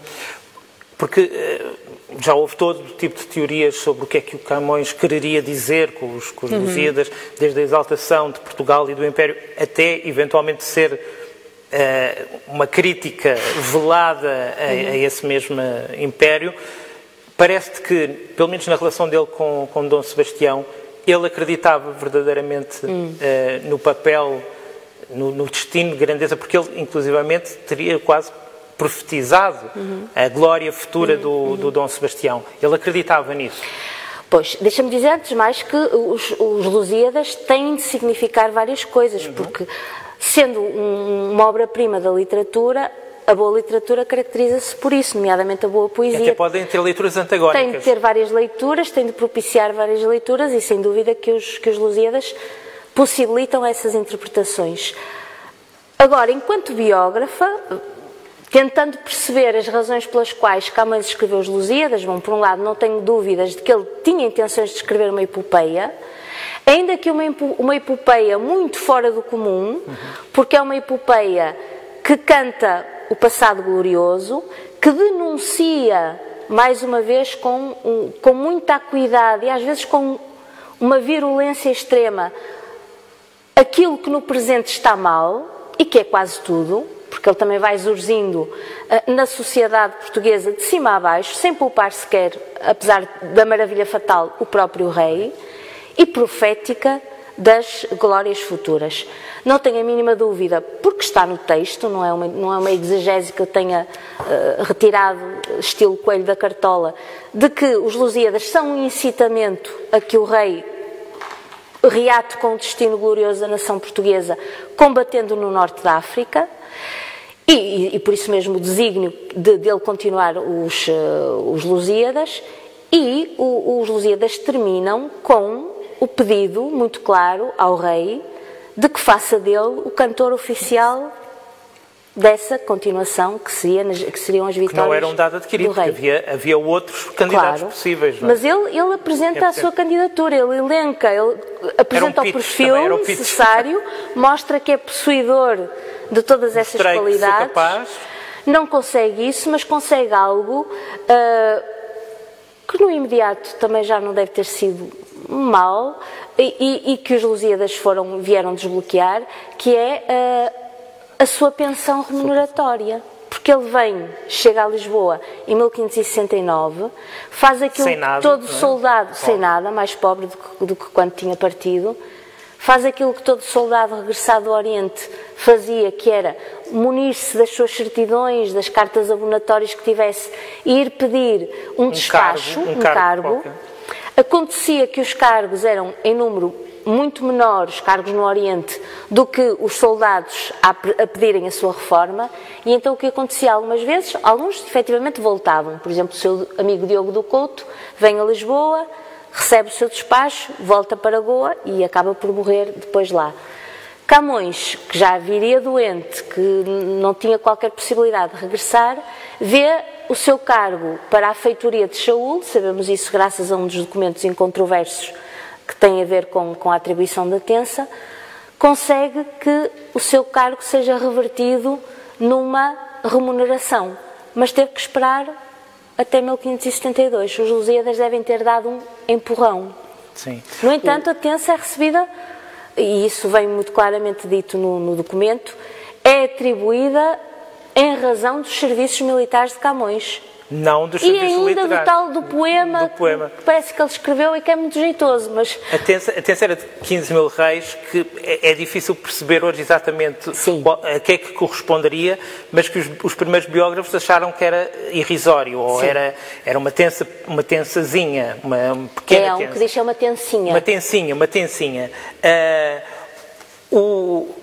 Porque já houve todo tipo de teorias sobre o que é que o Camões quereria dizer com os Lusíadas, desde a exaltação de Portugal e do Império, até eventualmente ser uma crítica velada a esse mesmo Império. Parece-te que, pelo menos na relação dele com Dom Sebastião, ele acreditava verdadeiramente no papel, no destino de grandeza, porque ele, inclusivamente, teria quase profetizado a glória futura do Dom Sebastião. Ele acreditava nisso. Pois, deixa-me dizer antes mais que os Lusíadas têm de significar várias coisas, porque, sendo uma obra-prima da literatura, a boa literatura caracteriza-se por isso, nomeadamente a boa poesia. Até podem ter leituras antagónicas. Tem de ter várias leituras, tem de propiciar várias leituras e, sem dúvida, que os Lusíadas possibilitam essas interpretações. Agora, enquanto biógrafa, tentando perceber as razões pelas quais Camões escreveu os Lusíadas, bom, por um lado, não tenho dúvidas de que ele tinha intenções de escrever uma epopeia, ainda que uma epopeia muito fora do comum, porque é uma epopeia que canta o passado glorioso, que denuncia, mais uma vez, com muita acuidade e às vezes com uma virulência extrema, aquilo que no presente está mal, e que é quase tudo, porque ele também vai surgindo na sociedade portuguesa de cima a baixo, sem poupar sequer, apesar da maravilha fatal, o próprio rei, e profética das glórias futuras. Não tenho a mínima dúvida, porque está no texto, não é uma exegese que eu tenha retirado, estilo coelho da cartola, de que os Lusíadas são um incitamento a que o rei reate com o destino glorioso da nação portuguesa, combatendo no norte da África, e por isso mesmo o desígnio dele continuar os Lusíadas, e os Lusíadas terminam com o pedido muito claro ao rei de que faça dele o cantor oficial dessa continuação que seriam as vitórias do rei. Que não era um dado adquirido, porque havia outros candidatos possíveis. Não é? Mas ele apresenta a sua candidatura, ele elenca, ele apresenta o perfil necessário, mostra que é possuidor de todas essas qualidades. Não consegue isso, mas consegue algo que no imediato também já não deve ter sido mal e que os Lusíadas vieram desbloquear, que é a sua pensão remuneratória. Porque ele chega a Lisboa em 1569, faz aquilo que todo soldado, sem nada, mais pobre do que quando tinha partido, faz aquilo que todo soldado regressado do Oriente fazia, que era munir-se das suas certidões, das cartas abonatórias que tivesse, e ir pedir um despacho, um cargo. Acontecia que os cargos eram em número muito menores, cargos no Oriente, do que os soldados a pedirem a sua reforma, e então o que acontecia algumas vezes, alguns efetivamente voltavam. Por exemplo, o seu amigo Diogo do Couto vem a Lisboa, recebe o seu despacho, volta para Goa e acaba por morrer depois lá. Camões, que já viria doente, que não tinha qualquer possibilidade de regressar, vê o seu cargo para a feitoria de Shaul, sabemos isso graças a um dos documentos incontroversos que tem a ver com a atribuição da Tensa, consegue que o seu cargo seja revertido numa remuneração, mas teve que esperar até 1572. Os Lusíadas devem ter dado um empurrão. Sim. No entanto, a Tensa é recebida, e isso vem muito claramente dito no documento, é atribuída em razão dos serviços militares de Camões. Não dos serviços literários. E ainda do tal do poema, que parece que ele escreveu e que é muito jeitoso, mas... A Tensa era de 15 mil reis, que é difícil perceber hoje exatamente a que é que corresponderia, mas que os primeiros biógrafos acharam que era irrisório, ou era uma tensazinha, uma pequena tensa. É, um que diz que é uma tensinha. Uma tensinha.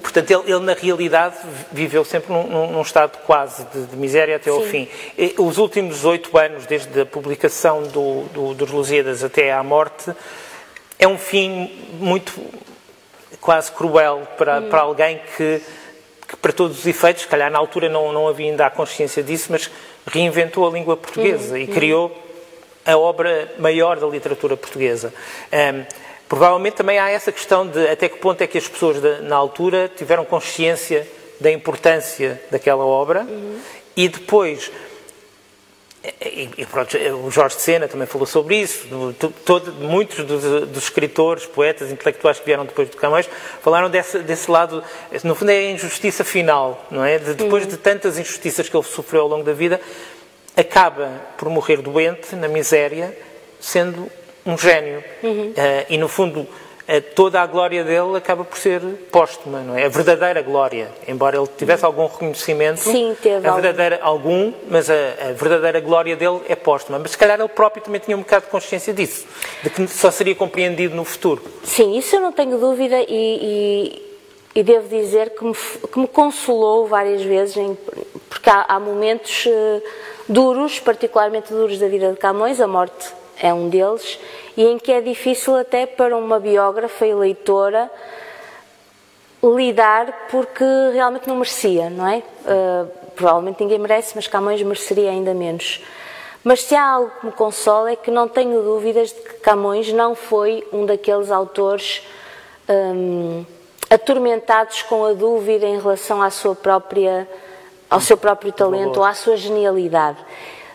Portanto, ele na realidade viveu sempre num estado quase de miséria até ao fim. Os últimos 8 anos, desde a publicação dos Lusíadas até à morte, é um fim muito quase cruel para alguém que para todos os efeitos, se calhar na altura não havia ainda a consciência disso, mas reinventou a língua portuguesa e criou a obra maior da literatura portuguesa. Provavelmente também há essa questão de até que ponto é que as pessoas na altura tiveram consciência da importância daquela obra e depois, e pronto, o Jorge de Sena também falou sobre isso, muitos dos escritores, poetas, intelectuais que vieram depois de Camões falaram desse lado, no fundo é a injustiça final, não é? Depois de tantas injustiças que ele sofreu ao longo da vida, acaba por morrer doente, na miséria, sendo um gênio. E, no fundo, toda a glória dele acaba por ser póstuma, não é? A verdadeira glória, embora ele tivesse algum reconhecimento, mas a verdadeira glória dele é póstuma. Mas, se calhar, ele próprio também tinha um bocado de consciência disso, de que só seria compreendido no futuro. Sim, isso eu não tenho dúvida e devo dizer que me consolou várias vezes, porque há momentos duros, particularmente duros da vida de Camões, a morte é um deles, e em que é difícil até para uma biógrafa e leitora lidar, porque realmente não merecia, não é? Provavelmente ninguém merece, mas Camões mereceria ainda menos. Mas se há algo que me consola é que não tenho dúvidas de que Camões não foi um daqueles autores atormentados com a dúvida em relação ao seu próprio talento ou à sua genialidade.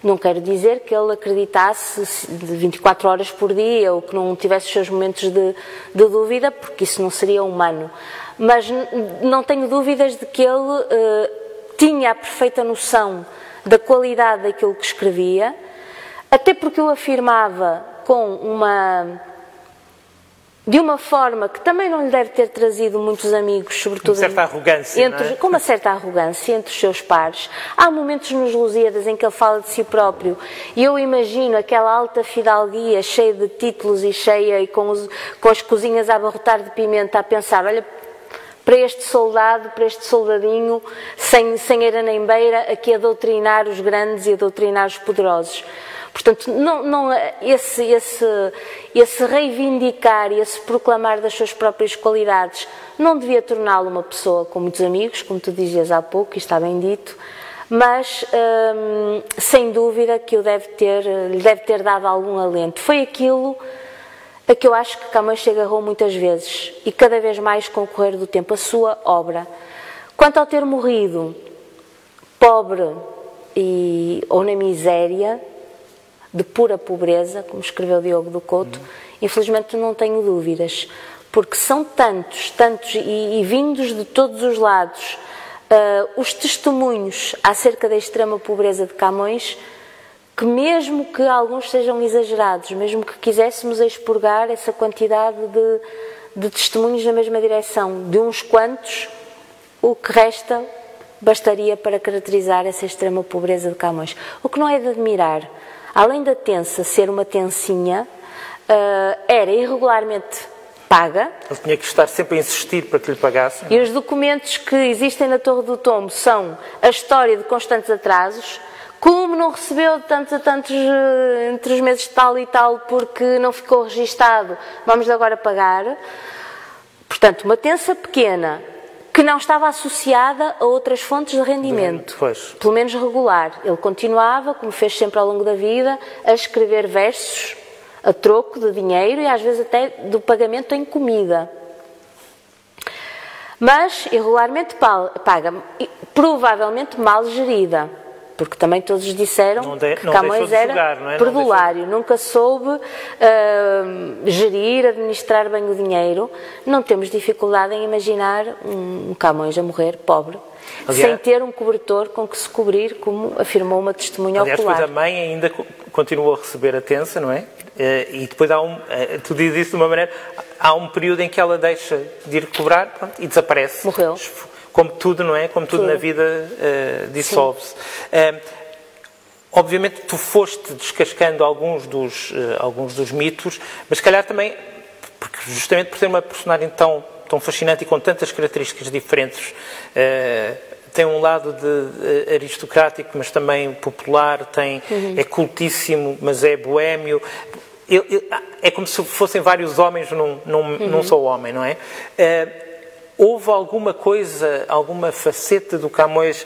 Não quero dizer que ele acreditasse de 24 horas por dia ou que não tivesse os seus momentos de dúvida, porque isso não seria humano. Mas não tenho dúvidas de que ele tinha a perfeita noção da qualidade daquilo que escrevia, até porque o afirmava de uma forma que também não lhe deve ter trazido muitos amigos, sobretudo... Com certa arrogância, não é? Com uma certa arrogância entre os seus pares. Há momentos nos Lusíadas em que ele fala de si próprio e eu imagino aquela alta fidalguia cheia de títulos e com as cozinhas a abarrotar de pimenta, a pensar, olha, para este soldado, para este soldadinho, sem eira nem beira, aqui a doutrinar os grandes e a doutrinar os poderosos. Portanto, esse reivindicar e esse proclamar das suas próprias qualidades não devia torná-lo uma pessoa com muitos amigos, como tu dizias há pouco, e está bem dito, mas sem dúvida que lhe deve ter dado algum alento. Foi aquilo a que eu acho que Camões se agarrou muitas vezes e cada vez mais com o correr do tempo, a sua obra. Quanto ao ter morrido pobre ou na miséria, de pura pobreza, como escreveu Diogo do Couto, infelizmente não tenho dúvidas, porque são tantos e vindos de todos os lados, os testemunhos acerca da extrema pobreza de Camões, que mesmo que alguns sejam exagerados, mesmo que quiséssemos expurgar essa quantidade de testemunhos na mesma direção de uns quantos, o que resta bastaria para caracterizar essa extrema pobreza de Camões. O que não é de admirar, além da tensa ser uma tensinha, era irregularmente paga. Ele tinha que estar sempre a insistir para que lhe pagassem. E os documentos que existem na Torre do Tombo são a história de constantes atrasos, como não recebeu de tantos a tantos entre os meses tal e tal porque não ficou registado, vamos agora pagar. Portanto, uma tensa pequena, que não estava associada a outras fontes de rendimento, pelo menos regular. Ele continuava, como fez sempre ao longo da vida, a escrever versos a troco de dinheiro e às vezes até do pagamento em comida. Mas irregularmente paga, provavelmente mal gerida, porque também todos disseram que Camões era perdulário, nunca soube gerir, administrar bem o dinheiro. Não temos dificuldade em imaginar um Camões a morrer pobre, sem ter um cobertor com que se cobrir, como afirmou uma testemunha ocular. Aliás, depois a mãe ainda continuou a receber a tensa, não é? E depois tu dizes isso de uma maneira, há um período em que ela deixa de ir cobrar, pronto, e desaparece. Morreu. Como tudo, não é? Como tudo na vida dissolve-se. Obviamente tu foste descascando alguns dos mitos, mas se calhar também, porque justamente por ser uma personagem tão fascinante e com tantas características diferentes, tem um lado de aristocrático, mas também popular, é cultíssimo, mas é boémio. É como se fossem vários homens num só homem, não é? Houve alguma coisa, alguma faceta do Camões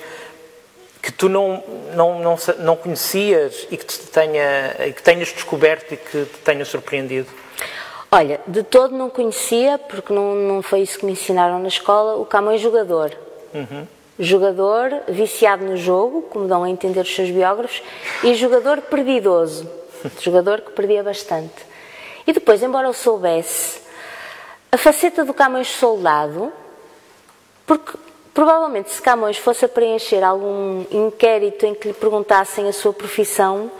que tu não conhecias e que tenhas descoberto e que te tenha surpreendido? Olha, de todo não conhecia, porque não foi isso que me ensinaram na escola, o Camões jogador. Jogador viciado no jogo, como dão a entender os seus biógrafos, e jogador perdidoso, jogador que perdia bastante. E depois, embora eu soubesse a faceta do Camões soldado, porque provavelmente se Camões fosse a preencher algum inquérito em que lhe perguntassem a sua profissão,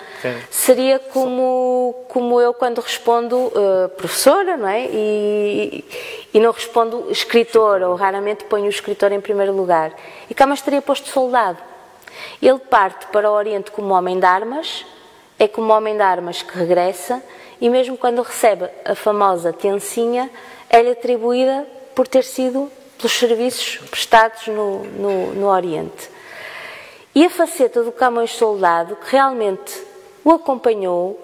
seria como eu quando respondo professora, não é? E não respondo escritor, ou raramente ponho o escritor em primeiro lugar. E Camões teria posto soldado. Ele parte para o Oriente como homem de armas, é como homem de armas que regressa, e mesmo quando recebe a famosa tensinha, é-lhe atribuída por ter sido pelos serviços prestados no Oriente. E a faceta do Camões soldado, que realmente o acompanhou,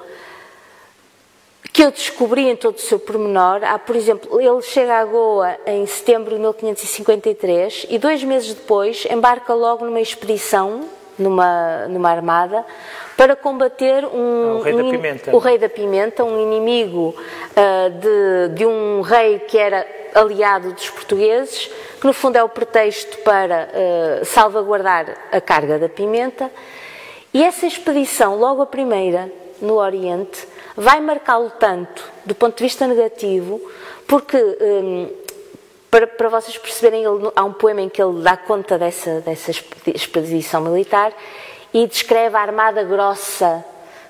que eu descobri em todo o seu pormenor, por exemplo, ele chega a Goa em setembro de 1553 e 2 meses depois embarca logo numa expedição, numa armada, para combater o rei da Pimenta, um inimigo de um rei que era aliado dos portugueses, que no fundo é o pretexto para salvaguardar a carga da pimenta. E essa expedição, logo a primeira, no Oriente, vai marcá-lo tanto, do ponto de vista negativo, porque, para vocês perceberem, há um poema em que ele dá conta dessa expedição militar e descreve a armada grossa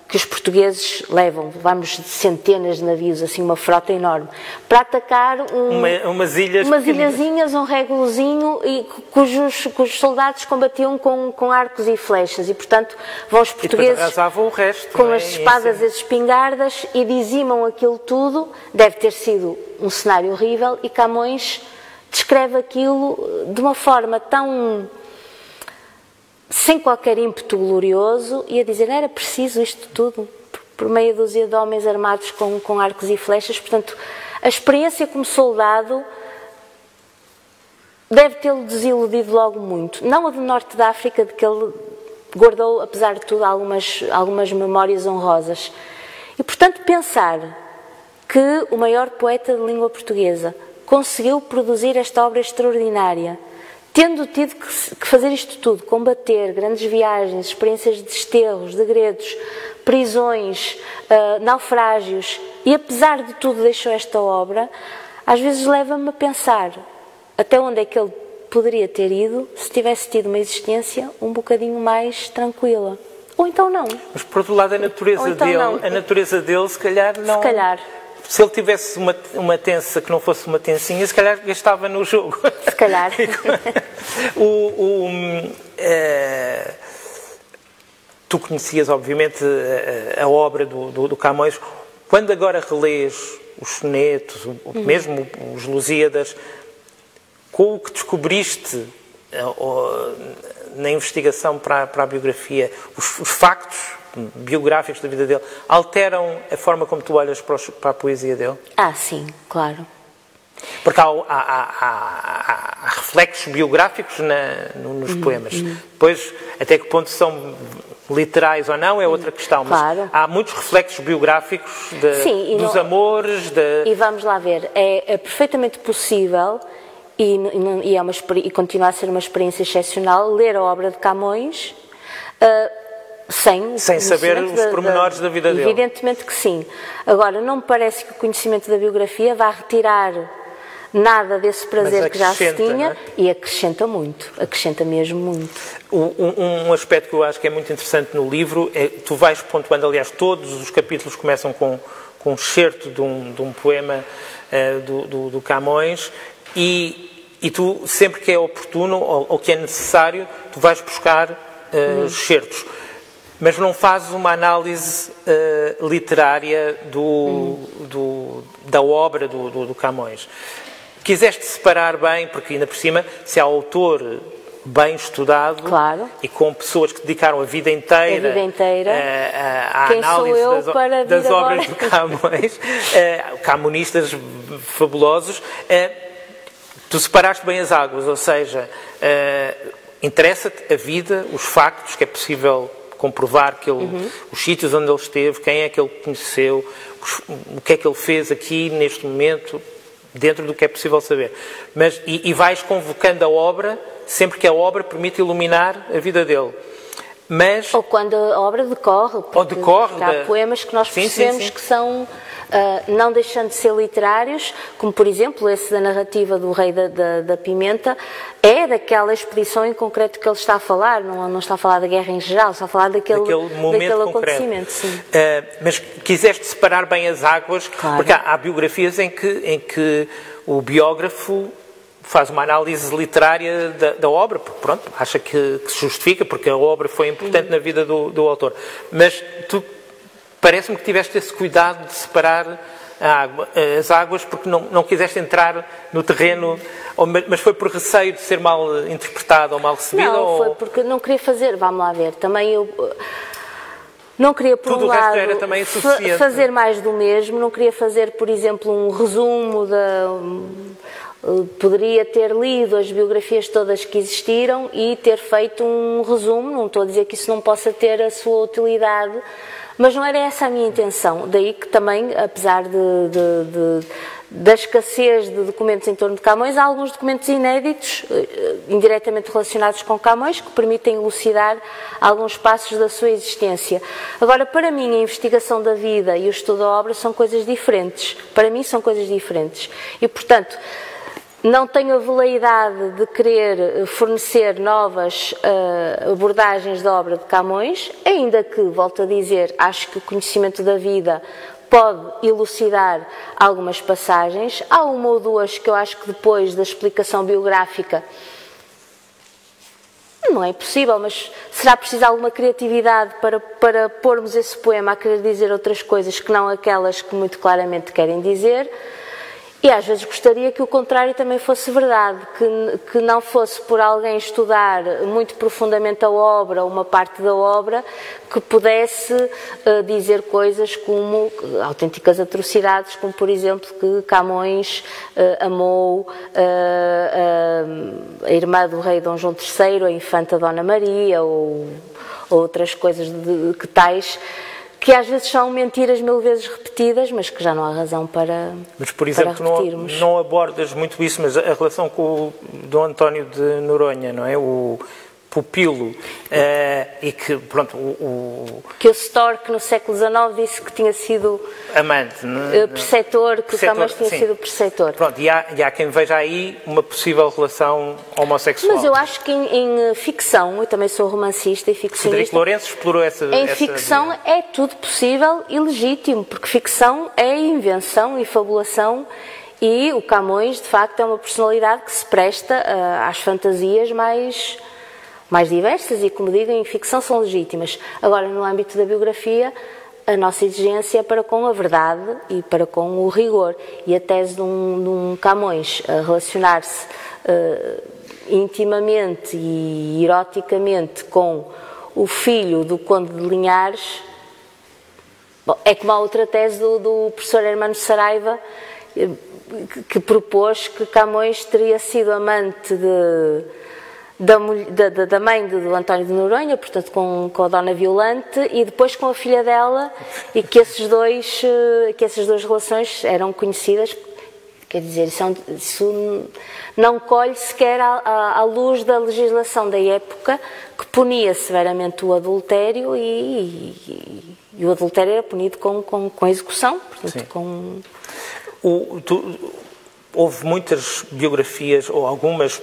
que os portugueses levam, vamos de centenas de navios, assim uma frota enorme, para atacar umas ilhazinhas, um régulozinho, e cujos soldados combatiam com arcos e flechas, e portanto vão os portugueses arrasavam o resto, com as espadas e as espingardas e dizimam aquilo tudo. Deve ter sido um cenário horrível, e Camões descreve aquilo de uma forma tão sem qualquer ímpeto glorioso, e a dizer, era preciso isto tudo, por meia dúzia de homens armados com arcos e flechas. Portanto, a experiência como soldado deve tê-lo desiludido logo muito. Não a do norte da África, de que ele guardou, apesar de tudo, algumas memórias honrosas. E, portanto, pensar que o maior poeta de língua portuguesa conseguiu produzir esta obra extraordinária, tendo tido que fazer isto tudo, combater grandes viagens, experiências de desterros, degredos, prisões, naufrágios, e apesar de tudo deixou esta obra, às vezes leva-me a pensar até onde é que ele poderia ter ido se tivesse tido uma existência um bocadinho mais tranquila. Ou então não. Mas por outro lado, a natureza dele, se calhar não... Se calhar. Se ele tivesse uma tensa que não fosse uma tensinha, se calhar gastava no jogo. Se calhar. Tu conhecias, obviamente, a obra do Camões. Quando agora relês os sonetos, mesmo os Lusíadas, com o que descobriste na investigação para a biografia, os factos biográficos da vida dele, alteram a forma como tu olhas para a poesia dele? Sim, claro. Porque há reflexos biográficos nos poemas. Depois, até que ponto são literais ou não, é outra questão. Mas claro. Há muitos reflexos biográficos dos amores. E vamos lá ver, é perfeitamente possível e continua a ser uma experiência excepcional ler a obra de Camões sem saber os pormenores da vida dele. Evidentemente que sim. Agora, não me parece que o conhecimento da biografia vá retirar nada desse prazer que já se tinha, e acrescenta muito, acrescenta mesmo muito. Um aspecto que eu acho que é muito interessante no livro é tu vais pontuando, aliás, todos os capítulos começam com um excerto de um poema do Camões e tu, sempre que é oportuno ou que é necessário, tu vais buscar excertos. Mas não fazes uma análise literária da obra do Camões. Quiseste separar bem, porque ainda por cima, se há autor bem estudado, claro, e com pessoas que dedicaram a vida inteira à análise das obras do Camões, camonistas fabulosos, tu separaste bem as águas, ou seja, interessa-te a vida, os factos, que é possível comprovar que ele, os sítios onde ele esteve, quem é que ele conheceu, o que é que ele fez aqui, neste momento, dentro do que é possível saber. Mas, e vais convocando a obra, sempre que a obra permite iluminar a vida dele. Mas, ou quando a obra decorre, porque há poemas que nós percebemos que são, não deixando de ser literários, como por exemplo esse da narrativa do Rei da Pimenta, é daquela expedição em concreto que ele está a falar, não está a falar da guerra em geral, está a falar daquele acontecimento. Sim. Mas quiseste separar bem as águas, claro, porque há biografias em que o biógrafo faz uma análise literária da obra, porque pronto, acha que se justifica, porque a obra foi importante na vida do autor. Mas tu, parece-me que tiveste esse cuidado de separar as águas, porque não quiseste entrar no terreno, mas foi por receio de ser mal interpretado ou mal recebido? Não, foi porque não queria fazer, vamos lá ver, também eu... Não queria, por tudo um lado, era também fazer mais do mesmo, não queria fazer, por exemplo, um resumo poderia ter lido as biografias todas que existiram e ter feito um resumo, não estou a dizer que isso não possa ter a sua utilidade, mas não era essa a minha intenção. Daí que também, apesar da escassez de documentos em torno de Camões, há alguns documentos inéditos, indiretamente relacionados com Camões, que permitem elucidar alguns passos da sua existência. Agora, para mim, a investigação da vida e o estudo da obra são coisas diferentes. Para mim, são coisas diferentes. E, portanto, não tenho a veleidade de querer fornecer novas abordagens da obra de Camões, ainda que, volto a dizer, acho que o conhecimento da vida pode elucidar algumas passagens. Há uma ou duas que eu acho que depois da explicação biográfica não é impossível, mas será preciso alguma criatividade para pormos esse poema a querer dizer outras coisas que não aquelas que muito claramente querem dizer. E às vezes gostaria que o contrário também fosse verdade, que não fosse por alguém estudar muito profundamente a obra, ou uma parte da obra, que pudesse dizer coisas como autênticas atrocidades, como por exemplo que Camões amou a irmã do rei Dom João III, a infanta Dona Maria, ou outras coisas que que às vezes são mentiras 1000 vezes repetidas, mas que já não há razão para Mas, por exemplo, não abordas muito isso, mas a relação com o Dom António de Noronha, não é? O pupilo, e que, pronto, que o Storck no século XIX disse que tinha sido amante, preceptor, que o Camões tinha sido preceptor. Pronto, e há quem veja aí uma possível relação homossexual. Mas eu acho que em ficção, eu também sou romancista e ficcionista. Frederico Lourenço explorou essa ficção é tudo possível e legítimo, porque ficção é invenção e fabulação, e o Camões, de facto, é uma personalidade que se presta às fantasias mais diversas e, como digo, em ficção são legítimas. Agora, no âmbito da biografia, a nossa exigência é para com a verdade e para com o rigor. E a tese de um Camões a relacionar-se intimamente e eroticamente com o filho do Conde de Linhares, bom, é como a outra tese do professor Hermano Saraiva, que propôs que Camões teria sido amante da mãe do António de Noronha, portanto com a Dona Violante, e depois com a filha dela, e que essas duas relações eram conhecidas. Quer dizer, isso não colhe sequer à luz da legislação da época, que punia severamente o adultério, e o adultério era punido com execução, portanto, houve muitas biografias, ou algumas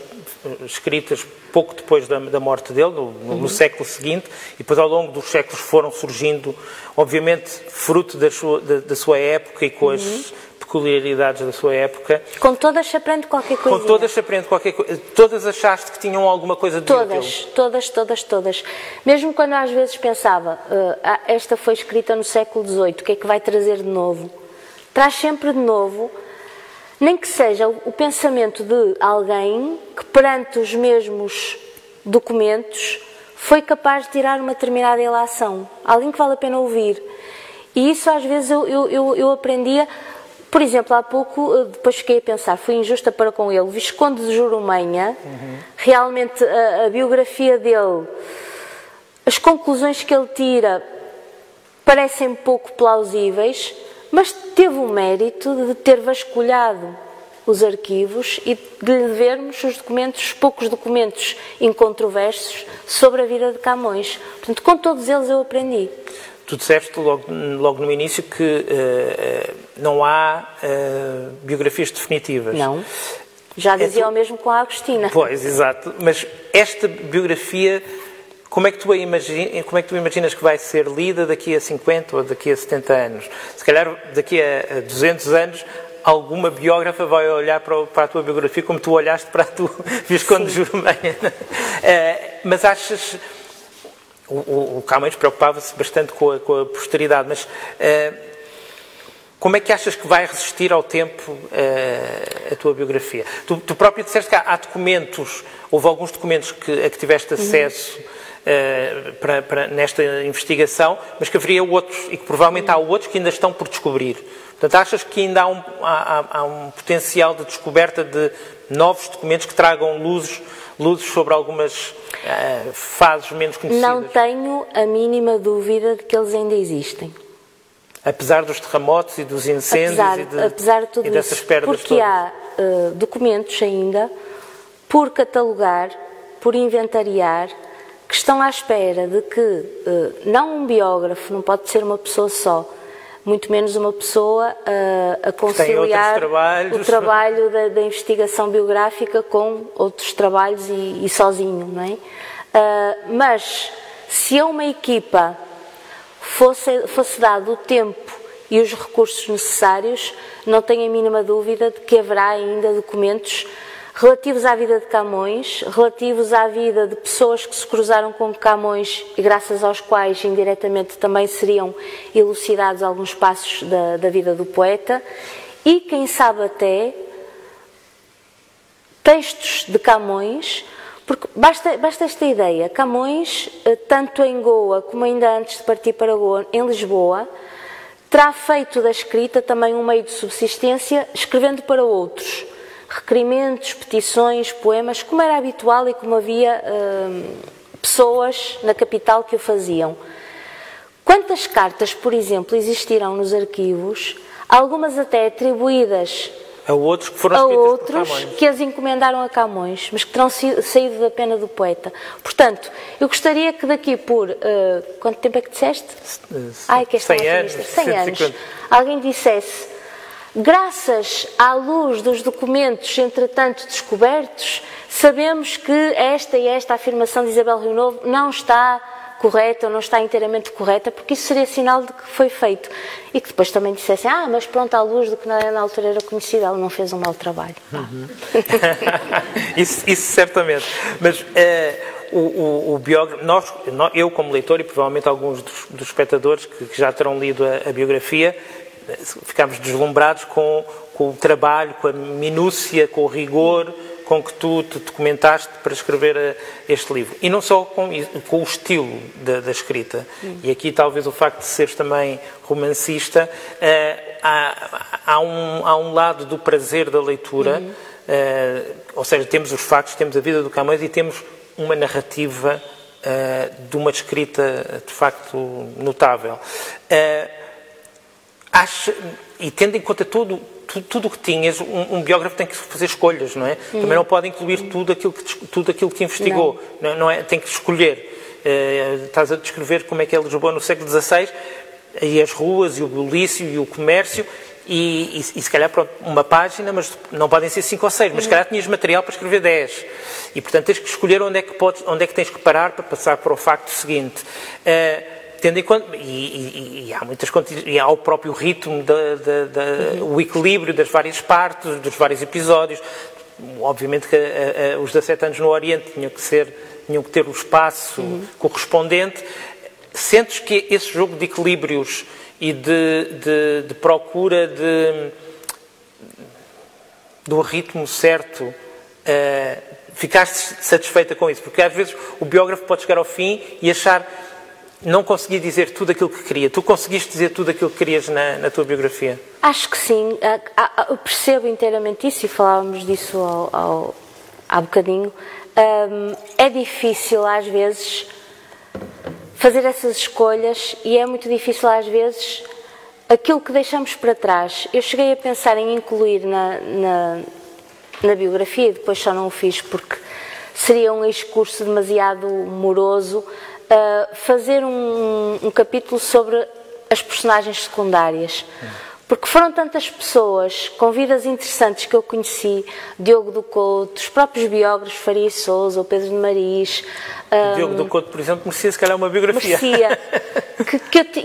escritas pouco depois da morte dele, no século seguinte, e depois ao longo dos séculos foram surgindo, obviamente, fruto da sua época e com as peculiaridades da sua época. Com todas se aprende qualquer coisa. Com todas se aprende qualquer coisa. Todas achaste que tinham alguma coisa de útil? Todas. Mesmo quando às vezes pensava, esta foi escrita no século XVIII, o que é que vai trazer de novo? Traz sempre de novo, nem que seja o pensamento de alguém que, perante os mesmos documentos, foi capaz de tirar uma determinada ilação. Alguém que vale a pena ouvir. E isso às vezes eu aprendia. Por exemplo, há pouco, depois fiquei a pensar, fui injusta para com ele, Visconde de Jurumenha, realmente a biografia dele, as conclusões que ele tira parecem pouco plausíveis, mas teve o mérito de ter vasculhado os arquivos e de lhe vermos os poucos documentos incontroversos sobre a vida de Camões. Portanto, com todos eles eu aprendi. Tu disseste logo no início que não há biografias definitivas. Não. Já dizia o mesmo com a Agostina. Pois, exato. Mas esta biografia, como é que tu imaginas que vai ser lida daqui a 50 ou daqui a 70 anos? Se calhar daqui a 200 anos alguma biógrafa vai olhar para a tua biografia como tu olhaste para a tua Visconde de Jurumenha. Mas achas... O Camões preocupava-se bastante com a posteridade, mas como é que achas que vai resistir ao tempo a tua biografia? Tu próprio disseste que há documentos, houve alguns documentos a que tiveste acesso nesta investigação, mas que haveria outros, e que provavelmente há outros que ainda estão por descobrir. Portanto, achas que ainda há um potencial de descoberta de novos documentos que tragam luzes sobre algumas fases menos conhecidas? Não tenho a mínima dúvida de que eles ainda existem. Apesar dos terremotos e dos incêndios apesar de tudo e dessas isso, perdas porque todas. há documentos ainda por catalogar, por inventariar, que estão à espera de que, não um biógrafo, não pode ser uma pessoa só, muito menos uma pessoa a conciliar o trabalho da investigação biográfica com outros trabalhos e sozinho, não é? Mas se a uma equipa fosse dado o tempo e os recursos necessários, não tenho a mínima dúvida de que haverá ainda documentos relativos à vida de Camões, relativos à vida de pessoas que se cruzaram com Camões e graças aos quais indiretamente também seriam elucidados alguns passos da vida do poeta, e quem sabe até textos de Camões, porque basta esta ideia: Camões, tanto em Goa como ainda antes de partir para Goa, em Lisboa, terá feito da escrita também um meio de subsistência, escrevendo para outros requerimentos, petições, poemas, como era habitual e como havia pessoas na capital que o faziam. Quantas cartas, por exemplo, existiram nos arquivos, algumas até atribuídas a outros que foram a escritas outros por Camões, que as encomendaram a Camões, mas que terão saído da pena do poeta. Portanto, eu gostaria que daqui por... quanto tempo é que disseste? Ai, que 100 anos, 100 anos. Alguém dissesse, graças à luz dos documentos entretanto descobertos, sabemos que esta e esta afirmação de Isabel Rio Novo não está correta ou não está inteiramente correta, porque isso seria sinal de que foi feito. E que depois também dissessem, mas pronto, à luz do que na altura era conhecido, ela não fez um mau trabalho. isso certamente. Mas o biógrafo, eu como leitor e provavelmente alguns dos espectadores que já terão lido a biografia, ficámos deslumbrados com o trabalho, com a minúcia, com o rigor com que tu te documentaste para escrever este livro. E não só com o estilo da escrita. E aqui talvez o facto de seres também romancista, há um lado do prazer da leitura, ou seja, temos os factos, temos a vida do Camões e temos uma narrativa de uma escrita de facto notável. E tendo em conta tudo o que tinhas, um biógrafo tem que fazer escolhas, não é? Também não pode incluir tudo aquilo que investigou. Não é? Tem que escolher. Estás a descrever como é que é Lisboa no século XVI, e as ruas, e o bulício, e o comércio, e se calhar, pronto, uma página, mas não podem ser 5 ou 6, mas se calhar tinhas material para escrever 10. E, portanto, tens que escolher onde é que tens que parar para passar para o facto seguinte. Tendo em conta, e há muitas e há o próprio ritmo, o equilíbrio das várias partes, dos vários episódios. Obviamente que os 17 anos no Oriente tinham que ter o espaço correspondente. Sentes que esse jogo de equilíbrios e de procura do ritmo certo, ficaste satisfeita com isso? Porque às vezes o biógrafo pode chegar ao fim e achar... não consegui dizer tudo aquilo que queria. Tu conseguiste dizer tudo aquilo que querias na tua biografia? Acho que sim. Eu percebo inteiramente isso e falávamos disso há bocadinho. É difícil às vezes fazer essas escolhas e é muito difícil às vezes aquilo que deixamos para trás. Eu cheguei a pensar em incluir na biografia e depois só não o fiz porque seria um excurso demasiado moroso. Fazer um capítulo sobre as personagens secundárias, porque foram tantas pessoas com vidas interessantes que eu conheci, Diogo do Couto, os próprios biógrafos, Faria Sousa, o Pedro de Maris. Diogo do Couto, por exemplo, merecia se calhar uma biografia. Merecia,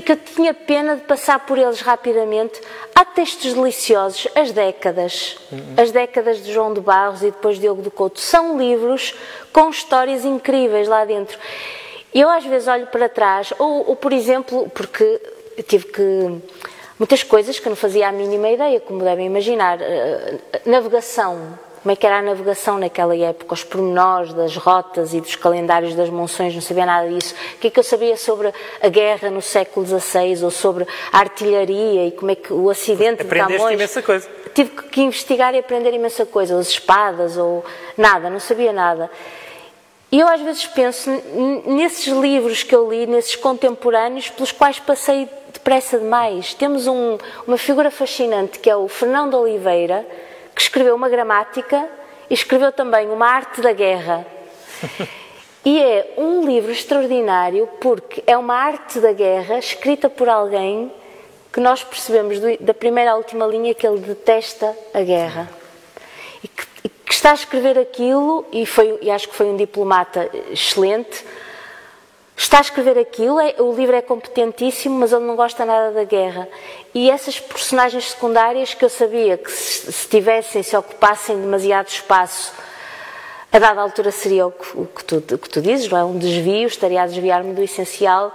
que eu tinha pena de passar por eles rapidamente. Há textos deliciosos, as décadas de João de Barros e depois de Diogo do Couto, são livros com histórias incríveis lá dentro. Eu às vezes olho para trás, ou por exemplo, porque eu tive que... muitas coisas que eu não fazia a mínima ideia, como devem imaginar. Navegação, como é que era a navegação naquela época, os pormenores das rotas e dos calendários das monções, não sabia nada disso. O que é que eu sabia sobre a guerra no século XVI, ou sobre a artilharia e como é que o acidente de Camões... Aprendeste imensa coisa. Tive que investigar e aprender imensa coisa, as espadas, ou nada, não sabia nada. E eu às vezes penso nesses livros que eu li, nesses contemporâneos, pelos quais passei depressa demais. Temos uma figura fascinante que é o Fernão de Oliveira, que escreveu uma gramática e escreveu também uma arte da guerra. E é um livro extraordinário porque é uma arte da guerra escrita por alguém que nós percebemos da primeira à última linha que ele detesta a guerra. E que está a escrever aquilo, e acho que foi um diplomata excelente, está a escrever aquilo, o livro é competentíssimo, mas ele não gosta nada da guerra. E essas personagens secundárias que eu sabia que se ocupassem demasiado espaço, a dada altura seria o que tu dizes, não é? Um desvio, estaria a desviar-me do essencial.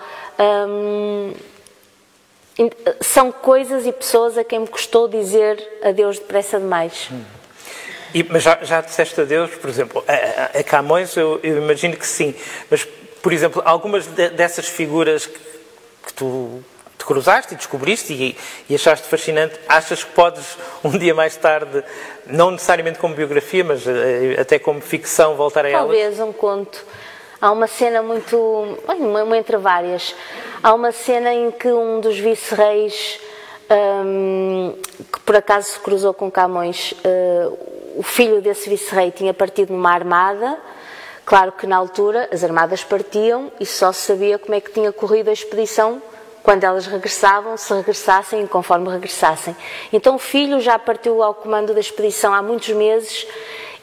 São coisas e pessoas a quem me custou dizer adeus depressa demais. Mas já disseste adeus, por exemplo, a Camões, eu imagino que sim, mas, por exemplo, algumas dessas figuras que tu te cruzaste e descobriste e achaste fascinante, achas que podes, um dia mais tarde, não necessariamente como biografia, mas até como ficção, voltar a elas? Talvez um conto. há uma cena muito, uma entre várias, há uma cena em que um dos vice-reis, que por acaso se cruzou com Camões, o filho desse vice-rei tinha partido numa armada. Claro que na altura as armadas partiam e só se sabia como é que tinha corrido a expedição quando elas regressavam, se regressassem e conforme regressassem. Então o filho já partiu ao comando da expedição há muitos meses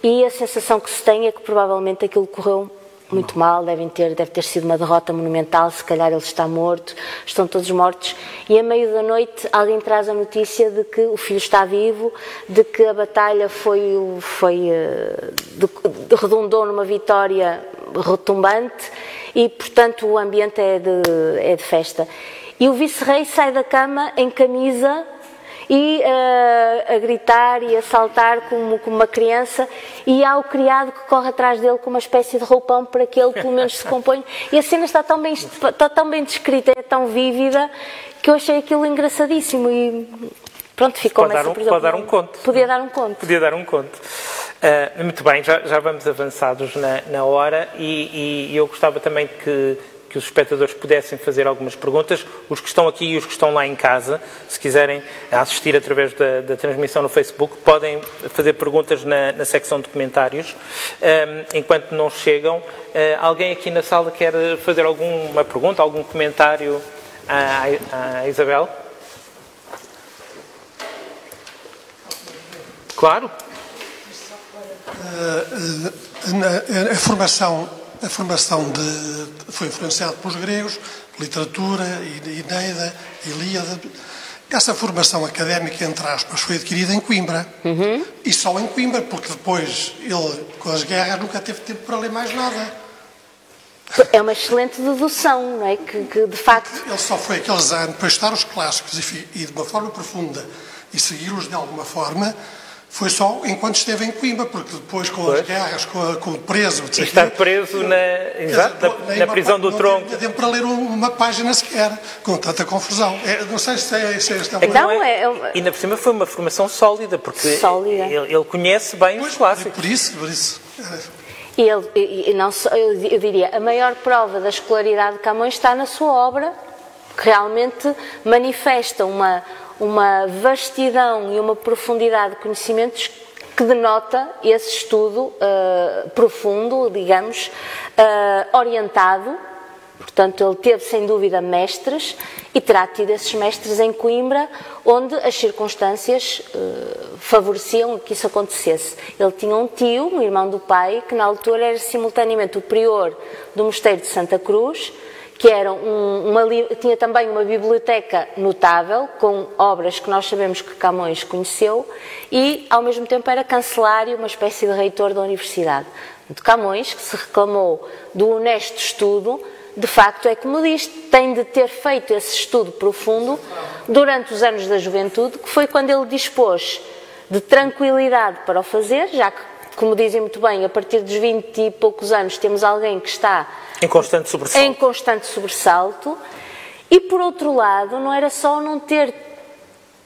e a sensação que se tem é que provavelmente aquilo correu muito mal, deve ter sido uma derrota monumental, se calhar ele está morto, estão todos mortos, e a meio da noite alguém traz a notícia de que o filho está vivo, de que a batalha redundou numa vitória retumbante e, portanto, o ambiente é de festa. E o vice-rei sai da cama em camisa e a gritar e a saltar como uma criança, e há o criado que corre atrás dele com uma espécie de roupão para que ele pelo menos se componha, e a cena está tão bem descrita, é tão vívida, que eu achei aquilo engraçadíssimo e pronto, ficou nessa prisão. Pode dar um conto. Podia dar um conto. Podia dar um conto. Muito bem, já vamos avançados na hora e eu gostava também que os espectadores pudessem fazer algumas perguntas, os que estão aqui e os que estão lá em casa, se quiserem assistir através da transmissão no Facebook, podem fazer perguntas na secção de comentários. Enquanto não chegam, alguém aqui na sala quer fazer alguma pergunta, algum comentário à Isabel? Claro. A formação foi influenciada pelos gregos, literatura, Eneida, Ilíada. Essa formação académica, entre aspas, foi adquirida em Coimbra. Uhum. E só em Coimbra, porque depois ele, com as guerras, nunca teve tempo para ler mais nada. É uma excelente dedução, não é? Que de facto... Ele só foi aqueles anos para estudar os clássicos e de uma forma profunda e segui-los de alguma forma. Foi só enquanto esteve em Coimbra, porque depois com as guerras, com o preso... E estar preso na prisão do tronco. Não tinha tempo para ler uma página sequer, com tanta confusão. Não sei se esta é uma... E ainda por cima foi uma formação sólida, porque ele conhece bem os clássicos. Por isso. Eu diria, a maior prova da escolaridade de Camões está na sua obra, que realmente manifesta uma vastidão e uma profundidade de conhecimentos que denota esse estudo profundo, digamos, orientado. Portanto, ele teve, sem dúvida, mestres e terá tido esses mestres em Coimbra, onde as circunstâncias favoreciam que isso acontecesse. Ele tinha um tio, um irmão do pai, que na altura era simultaneamente o prior do Mosteiro de Santa Cruz, que era tinha também uma biblioteca notável, com obras que nós sabemos que Camões conheceu, e ao mesmo tempo era cancelário, uma espécie de reitor da universidade. De Camões, que se reclamou do honesto estudo, de facto é como diz, tem de ter feito esse estudo profundo durante os anos da juventude, que foi quando ele dispôs de tranquilidade para o fazer, já que, como dizem muito bem, a partir dos 20 e poucos anos temos alguém que está em constante sobressalto. E, por outro lado, não era só não ter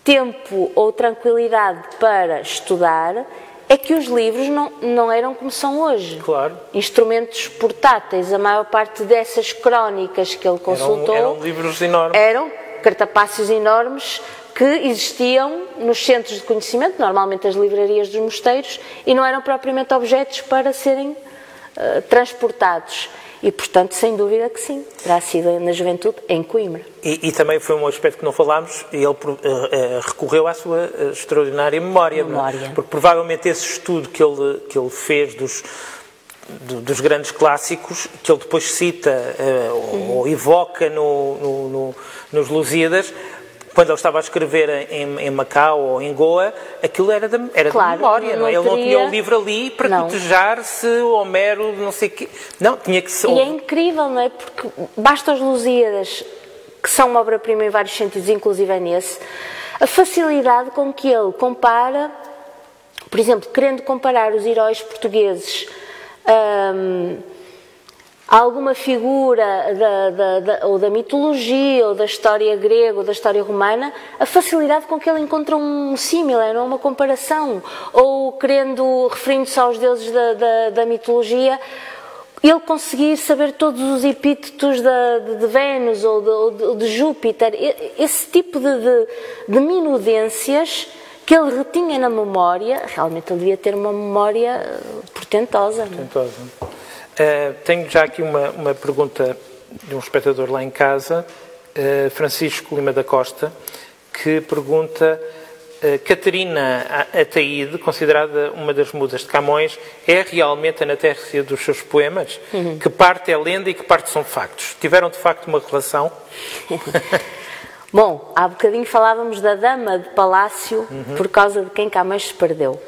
tempo ou tranquilidade para estudar, é que os livros não eram como são hoje. Claro. Instrumentos portáteis, a maior parte dessas crónicas que ele consultou... Eram livros enormes. Eram cartapácios enormes que existiam nos centros de conhecimento, normalmente as livrarias dos mosteiros, e não eram propriamente objetos para serem transportados. E, portanto, sem dúvida que sim, terá sido na juventude em Coimbra. E também foi um aspecto que não falámos, ele recorreu à sua extraordinária memória. Porque provavelmente esse estudo que ele fez dos grandes clássicos, que ele depois cita ou evoca nos Lusíadas, quando ele estava a escrever em Macau ou em Goa, aquilo era de memória, não é? Ele não tinha o livro ali para cotejar-se Homero, não sei o quê. Não, tinha que ser... E é incrível, não é? Porque basta os Lusíadas, que são uma obra-prima em vários sentidos, inclusive é nesse, a facilidade com que ele compara, por exemplo, querendo comparar os heróis portugueses alguma figura ou da mitologia, ou da história grega, ou da história romana, a facilidade com que ele encontra um símil, não é uma comparação, ou referindo-se aos deuses da mitologia, ele conseguir saber todos os epítetos de Vênus ou de Júpiter, esse tipo de minudências que ele retinha na memória, realmente ele devia ter uma memória portentosa. Tenho já aqui uma pergunta de um espectador lá em casa, Francisco Lima da Costa, que pergunta: Catarina Ataíde, considerada uma das musas de Camões, é realmente a natércia dos seus poemas? Que parte é lenda e que parte são factos? Tiveram de facto uma relação? Bom, há bocadinho falávamos da dama de palácio por causa de quem Camões se perdeu.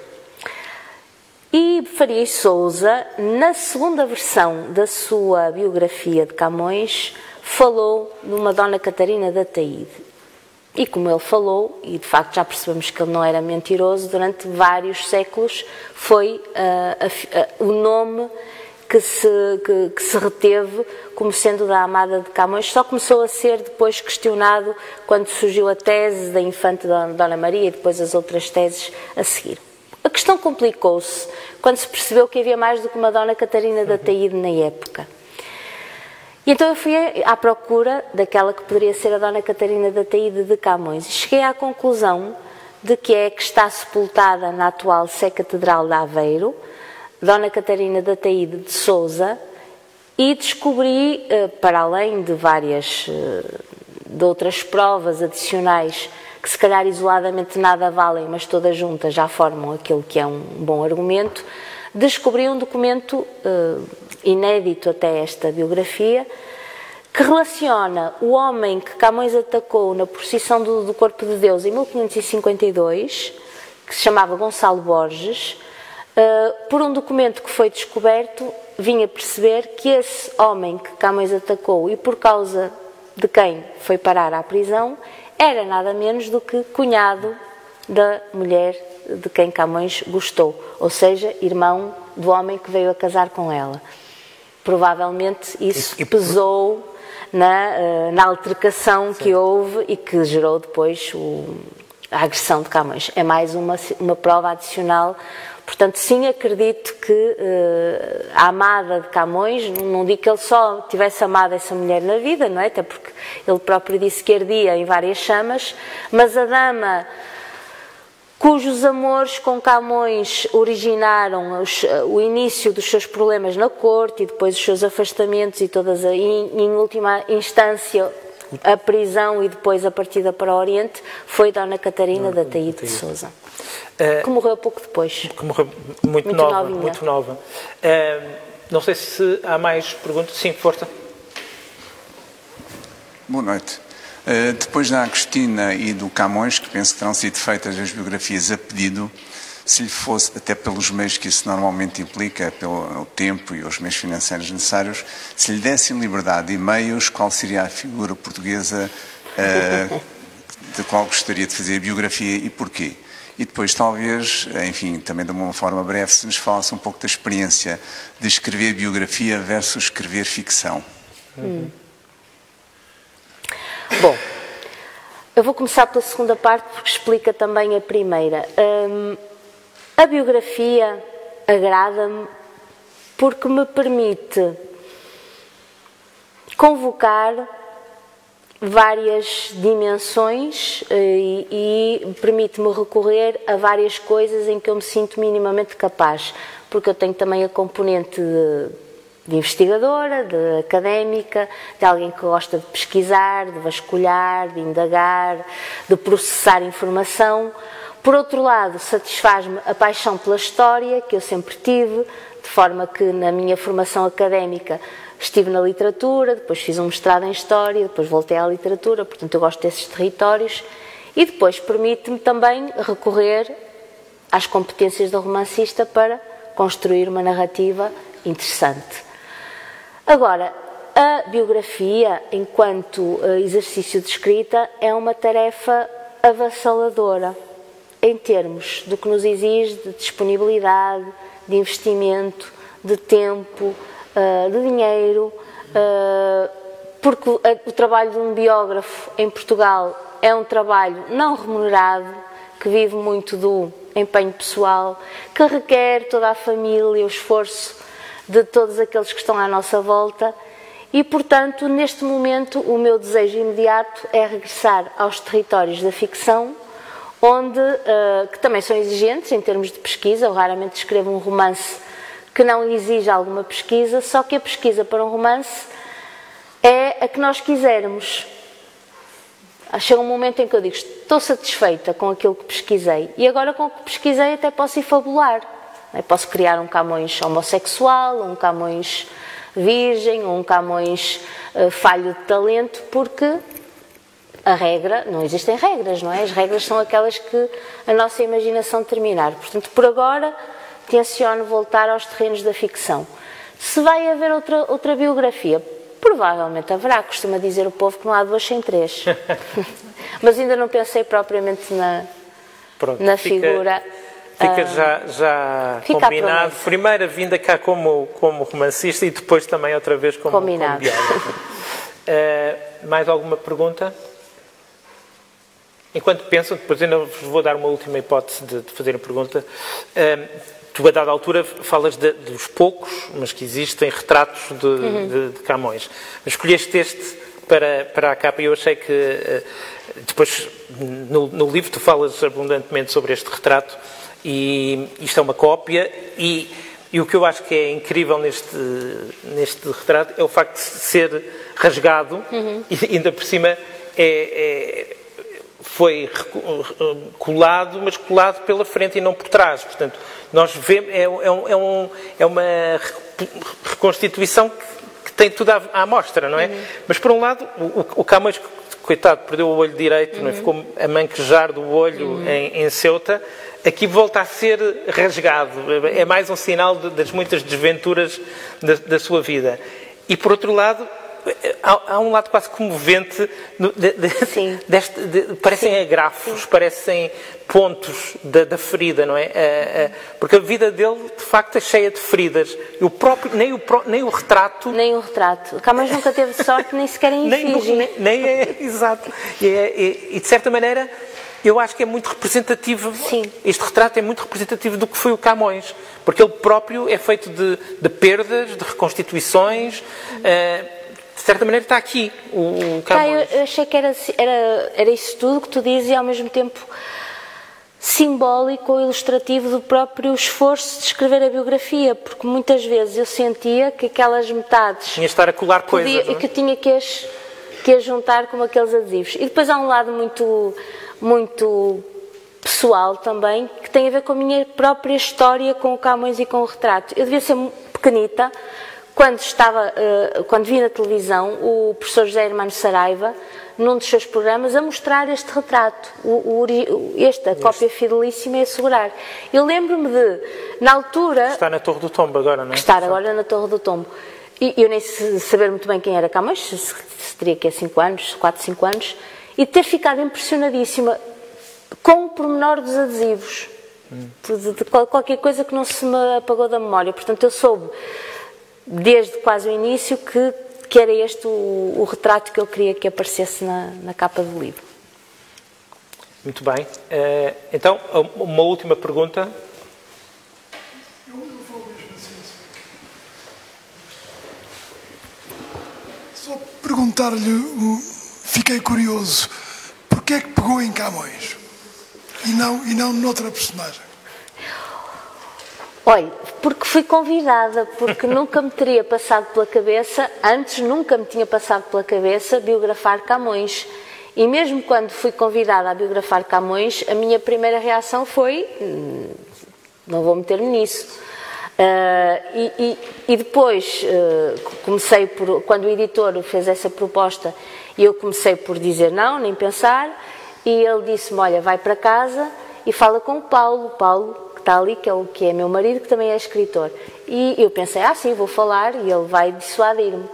E Faria e Sousa, na segunda versão da sua biografia de Camões, falou de uma Dona Catarina de Ataíde. E como ele falou, e de facto já percebemos que ele não era mentiroso, durante vários séculos foi o nome que se reteve como sendo da amada de Camões. Só começou a ser depois questionado quando surgiu a tese da infante Dona Maria e depois as outras teses a seguir. A questão complicou-se quando se percebeu que havia mais do que uma Dona Catarina de Ataíde na época. E então eu fui à procura daquela que poderia ser a Dona Catarina de Ataíde de Camões e cheguei à conclusão de que é que está sepultada na atual Sé Catedral de Aveiro, Dona Catarina de Ataíde de Sousa, e descobri, para além de de outras provas adicionais que se calhar isoladamente nada valem, mas todas juntas já formam aquilo que é um bom argumento, descobri um documento inédito até esta biografia, que relaciona o homem que Camões atacou na procissão do Corpo de Deus em 1552, que se chamava Gonçalo Borges, por um documento que foi descoberto, vinha perceber que esse homem que Camões atacou e por causa de quem foi parar à prisão, era nada menos do que cunhado da mulher de quem Camões gostou, ou seja, irmão do homem que veio a casar com ela. Provavelmente isso pesou na altercação que houve e que gerou depois a agressão de Camões. É mais uma prova adicional. Portanto, sim, acredito que a amada de Camões, não digo que ele só tivesse amado essa mulher na vida, não é? Até porque ele próprio disse que ardia em várias chamas, mas a dama cujos amores com Camões originaram o início dos seus problemas na corte e depois os seus afastamentos e em última instância a prisão e depois a partida para o Oriente, foi Dona Catarina de Ataíde de Sousa, que morreu pouco depois. Que morreu muito nova. Não sei se há mais perguntas. Sim, força. Boa noite. Depois da Agostina e do Camões, que penso que terão sido feitas as biografias a pedido, se lhe fosse, até pelos meios que isso normalmente implica, pelo tempo e os meios financeiros necessários, se lhe dessem liberdade e meios, qual seria a figura portuguesa da qual gostaria de fazer a biografia e porquê? E depois, talvez, enfim, também de uma forma breve, se nos falasse um pouco da experiência de escrever biografia versus escrever ficção. Bom, eu vou começar pela segunda parte porque explica também a primeira. A biografia agrada-me porque me permite convocar várias dimensões e permite-me recorrer a várias coisas em que eu me sinto minimamente capaz, porque eu tenho também a componente de investigadora, de académica, de alguém que gosta de pesquisar, de vasculhar, de indagar, de processar informação. Por outro lado, satisfaz-me a paixão pela história, que eu sempre tive, de forma que na minha formação académica estive na literatura, depois fiz um mestrado em História, depois voltei à literatura, portanto eu gosto desses territórios, e depois permite-me também recorrer às competências do romancista para construir uma narrativa interessante. Agora, a biografia, enquanto exercício de escrita, é uma tarefa avassaladora, em termos do que nos exige de disponibilidade, de investimento, de tempo, de dinheiro, porque o trabalho de um biógrafo em Portugal é um trabalho não remunerado, que vive muito do empenho pessoal, que requer toda a família, o esforço de todos aqueles que estão à nossa volta e, portanto, neste momento o meu desejo imediato é regressar aos territórios da ficção, onde, que também são exigentes em termos de pesquisa. Eu raramente escrevo um romance que não exige alguma pesquisa, só que a pesquisa para um romance é a que nós quisermos. Chega um momento em que eu digo, estou satisfeita com aquilo que pesquisei, e agora com o que pesquisei até posso ir fabular. Posso criar um Camões homossexual, um Camões virgem, um Camões falho de talento, porque a regra, não existem regras, não é? As regras são aquelas que a nossa imaginação determinar. Portanto, por agora, tenciono voltar aos terrenos da ficção. Se vai haver outra biografia, provavelmente haverá. Costuma dizer o povo que não há duas sem três. Mas ainda não pensei propriamente na figura. Fica já combinado. Primeira vinda cá como romancista e depois também outra vez como biógrafo. Mais alguma pergunta? Enquanto pensam, depois ainda vos vou dar uma última hipótese de fazer a pergunta. Tu, a dada altura, falas dos poucos, mas que existem, retratos de Camões. Mas escolheste este para a capa e eu achei que depois no livro tu falas abundantemente sobre este retrato e isto é uma cópia e o que eu acho que é incrível neste retrato é o facto de ser rasgado e ainda por cima foi colado, mas colado pela frente e não por trás. Portanto, nós vemos, é uma reconstituição que tem tudo à mostra, não é? Mas, por um lado, o Camões, coitado, perdeu o olho direito, não é? Ficou a manquejar do olho em Ceuta. Aqui volta a ser rasgado. É mais um sinal das muitas desventuras da sua vida. E, por outro lado, há um lado quase comovente, parecem agrafos, parecem pontos da ferida, não é? Porque a vida dele, de facto, é cheia de feridas. Nem o retrato... Nem o retrato. Camões nunca teve sorte, nem sequer em efígie. Exato. E, de certa maneira, eu acho que é muito representativo. Sim. Este retrato é muito representativo do que foi o Camões. Porque ele próprio é feito de perdas, de reconstituições... de certa maneira está aqui o Camões. Eu achei que era isso tudo que tu dizes e ao mesmo tempo simbólico ou ilustrativo do próprio esforço de escrever a biografia, porque muitas vezes eu sentia que aquelas metades... Tinha de estar a colar coisas, e que tinha que as juntar como aqueles adesivos. E depois há um lado muito pessoal também, que tem a ver com a minha própria história com o Camões e com o retrato. Eu devia ser pequenita, quando vi na televisão o professor José Hermano Saraiva, num dos seus programas, a mostrar este retrato, a cópia fidelíssima e assegurar. Eu lembro-me na altura... Está na Torre do Tombo agora, não é? Estar agora na Torre do Tombo. E eu nem saber muito bem quem era Camões, se teria que 4, 5 anos, e ter ficado impressionadíssima com o pormenor dos adesivos. De qualquer coisa que não se me apagou da memória. Portanto, eu soube... desde quase o início, que era este o retrato que eu queria que aparecesse na capa do livro. Muito bem. Então, uma última pergunta. Eu vou mesmo assim. Só perguntar-lhe, fiquei curioso, porquê é que pegou em Camões e não noutra personagem? Olha, porque fui convidada, porque nunca me teria passado pela cabeça, antes nunca me tinha passado pela cabeça biografar Camões. E mesmo quando fui convidada a biografar Camões, a minha primeira reação foi, não vou meter-me nisso. E depois comecei quando o editor fez essa proposta, eu comecei por dizer não, nem pensar, e ele disse-me, olha, vai para casa e fala com o Paulo, está ali, que é meu marido, que também é escritor. E eu pensei, sim, vou falar e ele vai dissuadir-me.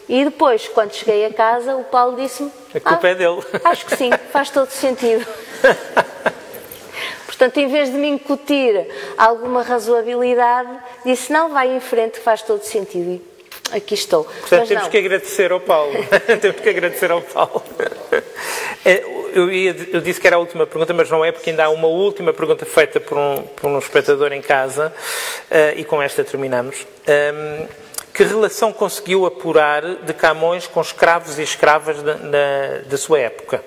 E depois, quando cheguei a casa, o Paulo disse-me... A culpa é dele. Acho que sim, faz todo sentido. Portanto, em vez de me incutir alguma razoabilidade, disse, não, vai em frente, faz todo sentido. E aqui estou. Portanto, temos que agradecer ao Paulo. Temos que agradecer ao Paulo. Eu disse que era a última pergunta, mas não é, porque ainda há uma última pergunta feita por um espectador em casa, e com esta terminamos. Que relação conseguiu apurar de Camões com escravos e escravas da sua época?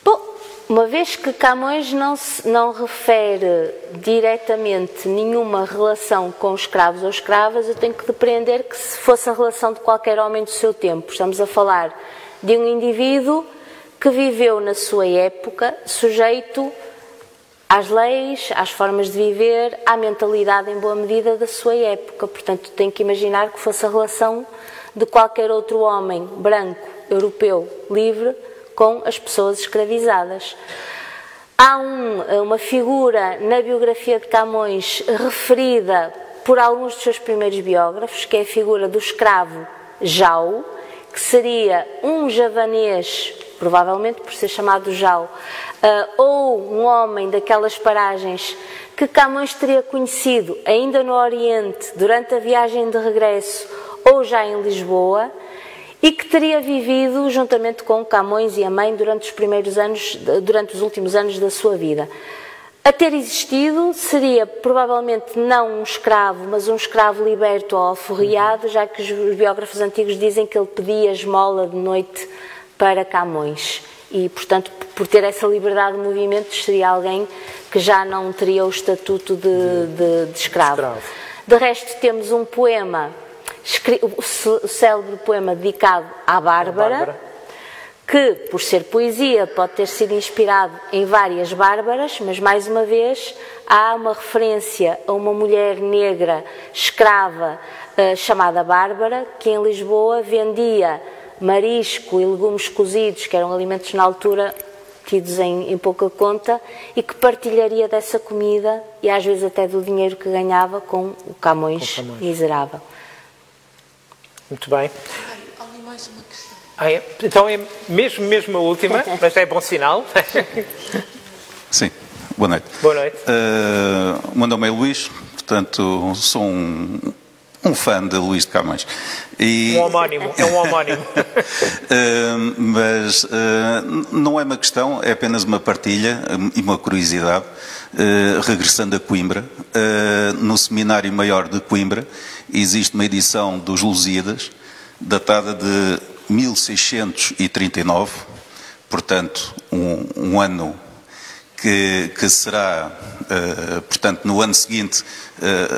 Bom, uma vez que Camões não refere diretamente nenhuma relação com escravos ou escravas, eu tenho que depreender que se fosse a relação de qualquer homem do seu tempo. Estamos a falar de um indivíduo que viveu na sua época sujeito às leis, às formas de viver, à mentalidade em boa medida da sua época. Portanto, tenho que imaginar que fosse a relação de qualquer outro homem branco, europeu, livre, com as pessoas escravizadas. Há uma figura na biografia de Camões referida por alguns dos seus primeiros biógrafos, que é a figura do escravo Jau, que seria um javanês, provavelmente por ser chamado Jau, ou um homem daquelas paragens que Camões teria conhecido ainda no Oriente, durante a viagem de regresso, ou já em Lisboa, e que teria vivido juntamente com Camões e a mãe durante os últimos anos da sua vida. A ter existido seria provavelmente não um escravo, mas um escravo liberto ou alforriado, já que os biógrafos antigos dizem que ele pedia esmola de noite para Camões. E, portanto, por ter essa liberdade de movimentos, seria alguém que já não teria o estatuto de escravo. De resto, temos um poema, o célebre poema dedicado à Bárbara, que, por ser poesia, pode ter sido inspirado em várias Bárbaras, mas, mais uma vez, há uma referência a uma mulher negra escrava chamada Bárbara, que em Lisboa vendia marisco e legumes cozidos, que eram alimentos na altura tidos em pouca conta, e que partilharia dessa comida e às vezes até do dinheiro que ganhava com o Camões miserável. Muito bem. Ali mais uma questão. Então é mesmo a última, mas é bom sinal. Sim, boa noite. Boa noite. O meu nome é Luís, portanto sou um fã de Luís de Camões. Um homónimo, é um homónimo. Mas não é uma questão, é apenas uma partilha e uma curiosidade. Regressando a Coimbra, no Seminário Maior de Coimbra, existe uma edição dos Lusíadas, datada de 1639, portanto, um ano que será, portanto, no ano seguinte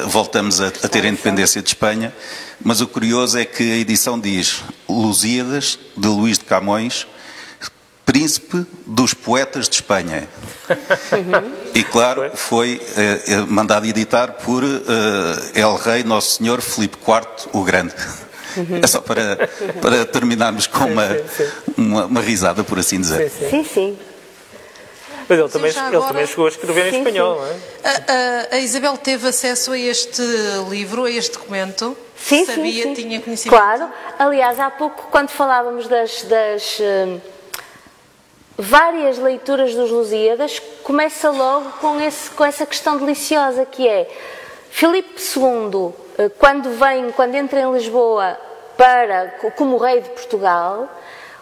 voltamos a ter a independência de Espanha, mas o curioso é que a edição diz Lusíadas de Luís de Camões, príncipe dos poetas de Espanha. E claro, foi mandado editar por El Rei Nosso Senhor Filipe IV o Grande. É só para terminarmos com uma risada, por assim dizer. Sim. Mas ele também chegou a escrever em espanhol, não é? A Isabel teve acesso a este livro, a este documento? Sim. Tinha conhecimento? Claro. Aliás, há pouco, quando falávamos das várias leituras dos Lusíadas, começa logo com essa questão deliciosa que é Filipe II, quando entra em Lisboa como rei de Portugal,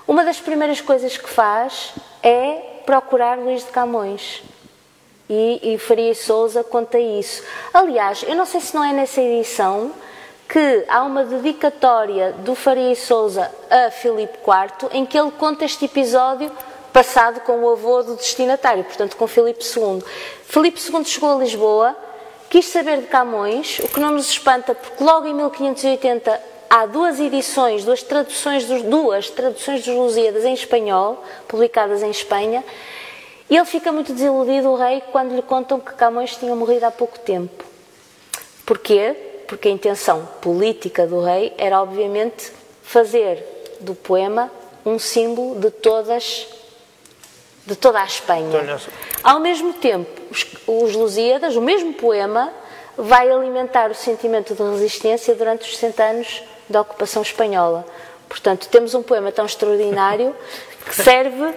uma das primeiras coisas que faz é procurar Luís de Camões. E Faria e Sousa conta isso. Aliás, eu não sei se não é nessa edição que há uma dedicatória do Faria e Sousa a Filipe IV, em que ele conta este episódio passado com o avô do destinatário, portanto com Filipe II. Filipe II chegou a Lisboa, quis saber de Camões, o que não nos espanta, porque logo em 1580 há duas traduções dos Lusíadas em espanhol, publicadas em Espanha, e ele fica muito desiludido, o rei, quando lhe contam que Camões tinha morrido há pouco tempo. Porquê? Porque a intenção política do rei era, obviamente, fazer do poema um símbolo de toda a Espanha. Ao mesmo tempo, os Lusíadas, o mesmo poema, vai alimentar o sentimento de resistência durante os 60 anos da ocupação espanhola. Portanto, temos um poema tão extraordinário que serve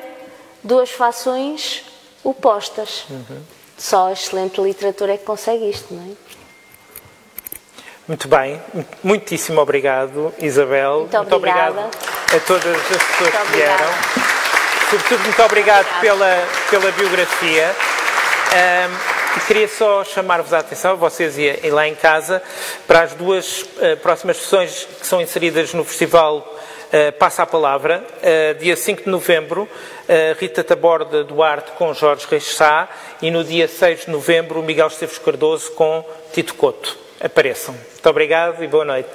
duas fações opostas. Só a excelente literatura é que consegue isto, não é? Muito bem, muitíssimo obrigado, Isabel. Muito obrigada. Muito obrigado a todas as pessoas que vieram. sobretudo, muito obrigado pela biografia. Queria só chamar-vos a atenção, vocês e lá em casa, para as duas próximas sessões que são inseridas no Festival Passa a Palavra. Dia 5 de novembro, Rita Taborda Duarte com Jorge Reis Sá, e no dia 6 de novembro, Miguel Esteves Cardoso com Tito Couto. Apareçam. Muito obrigado e boa noite.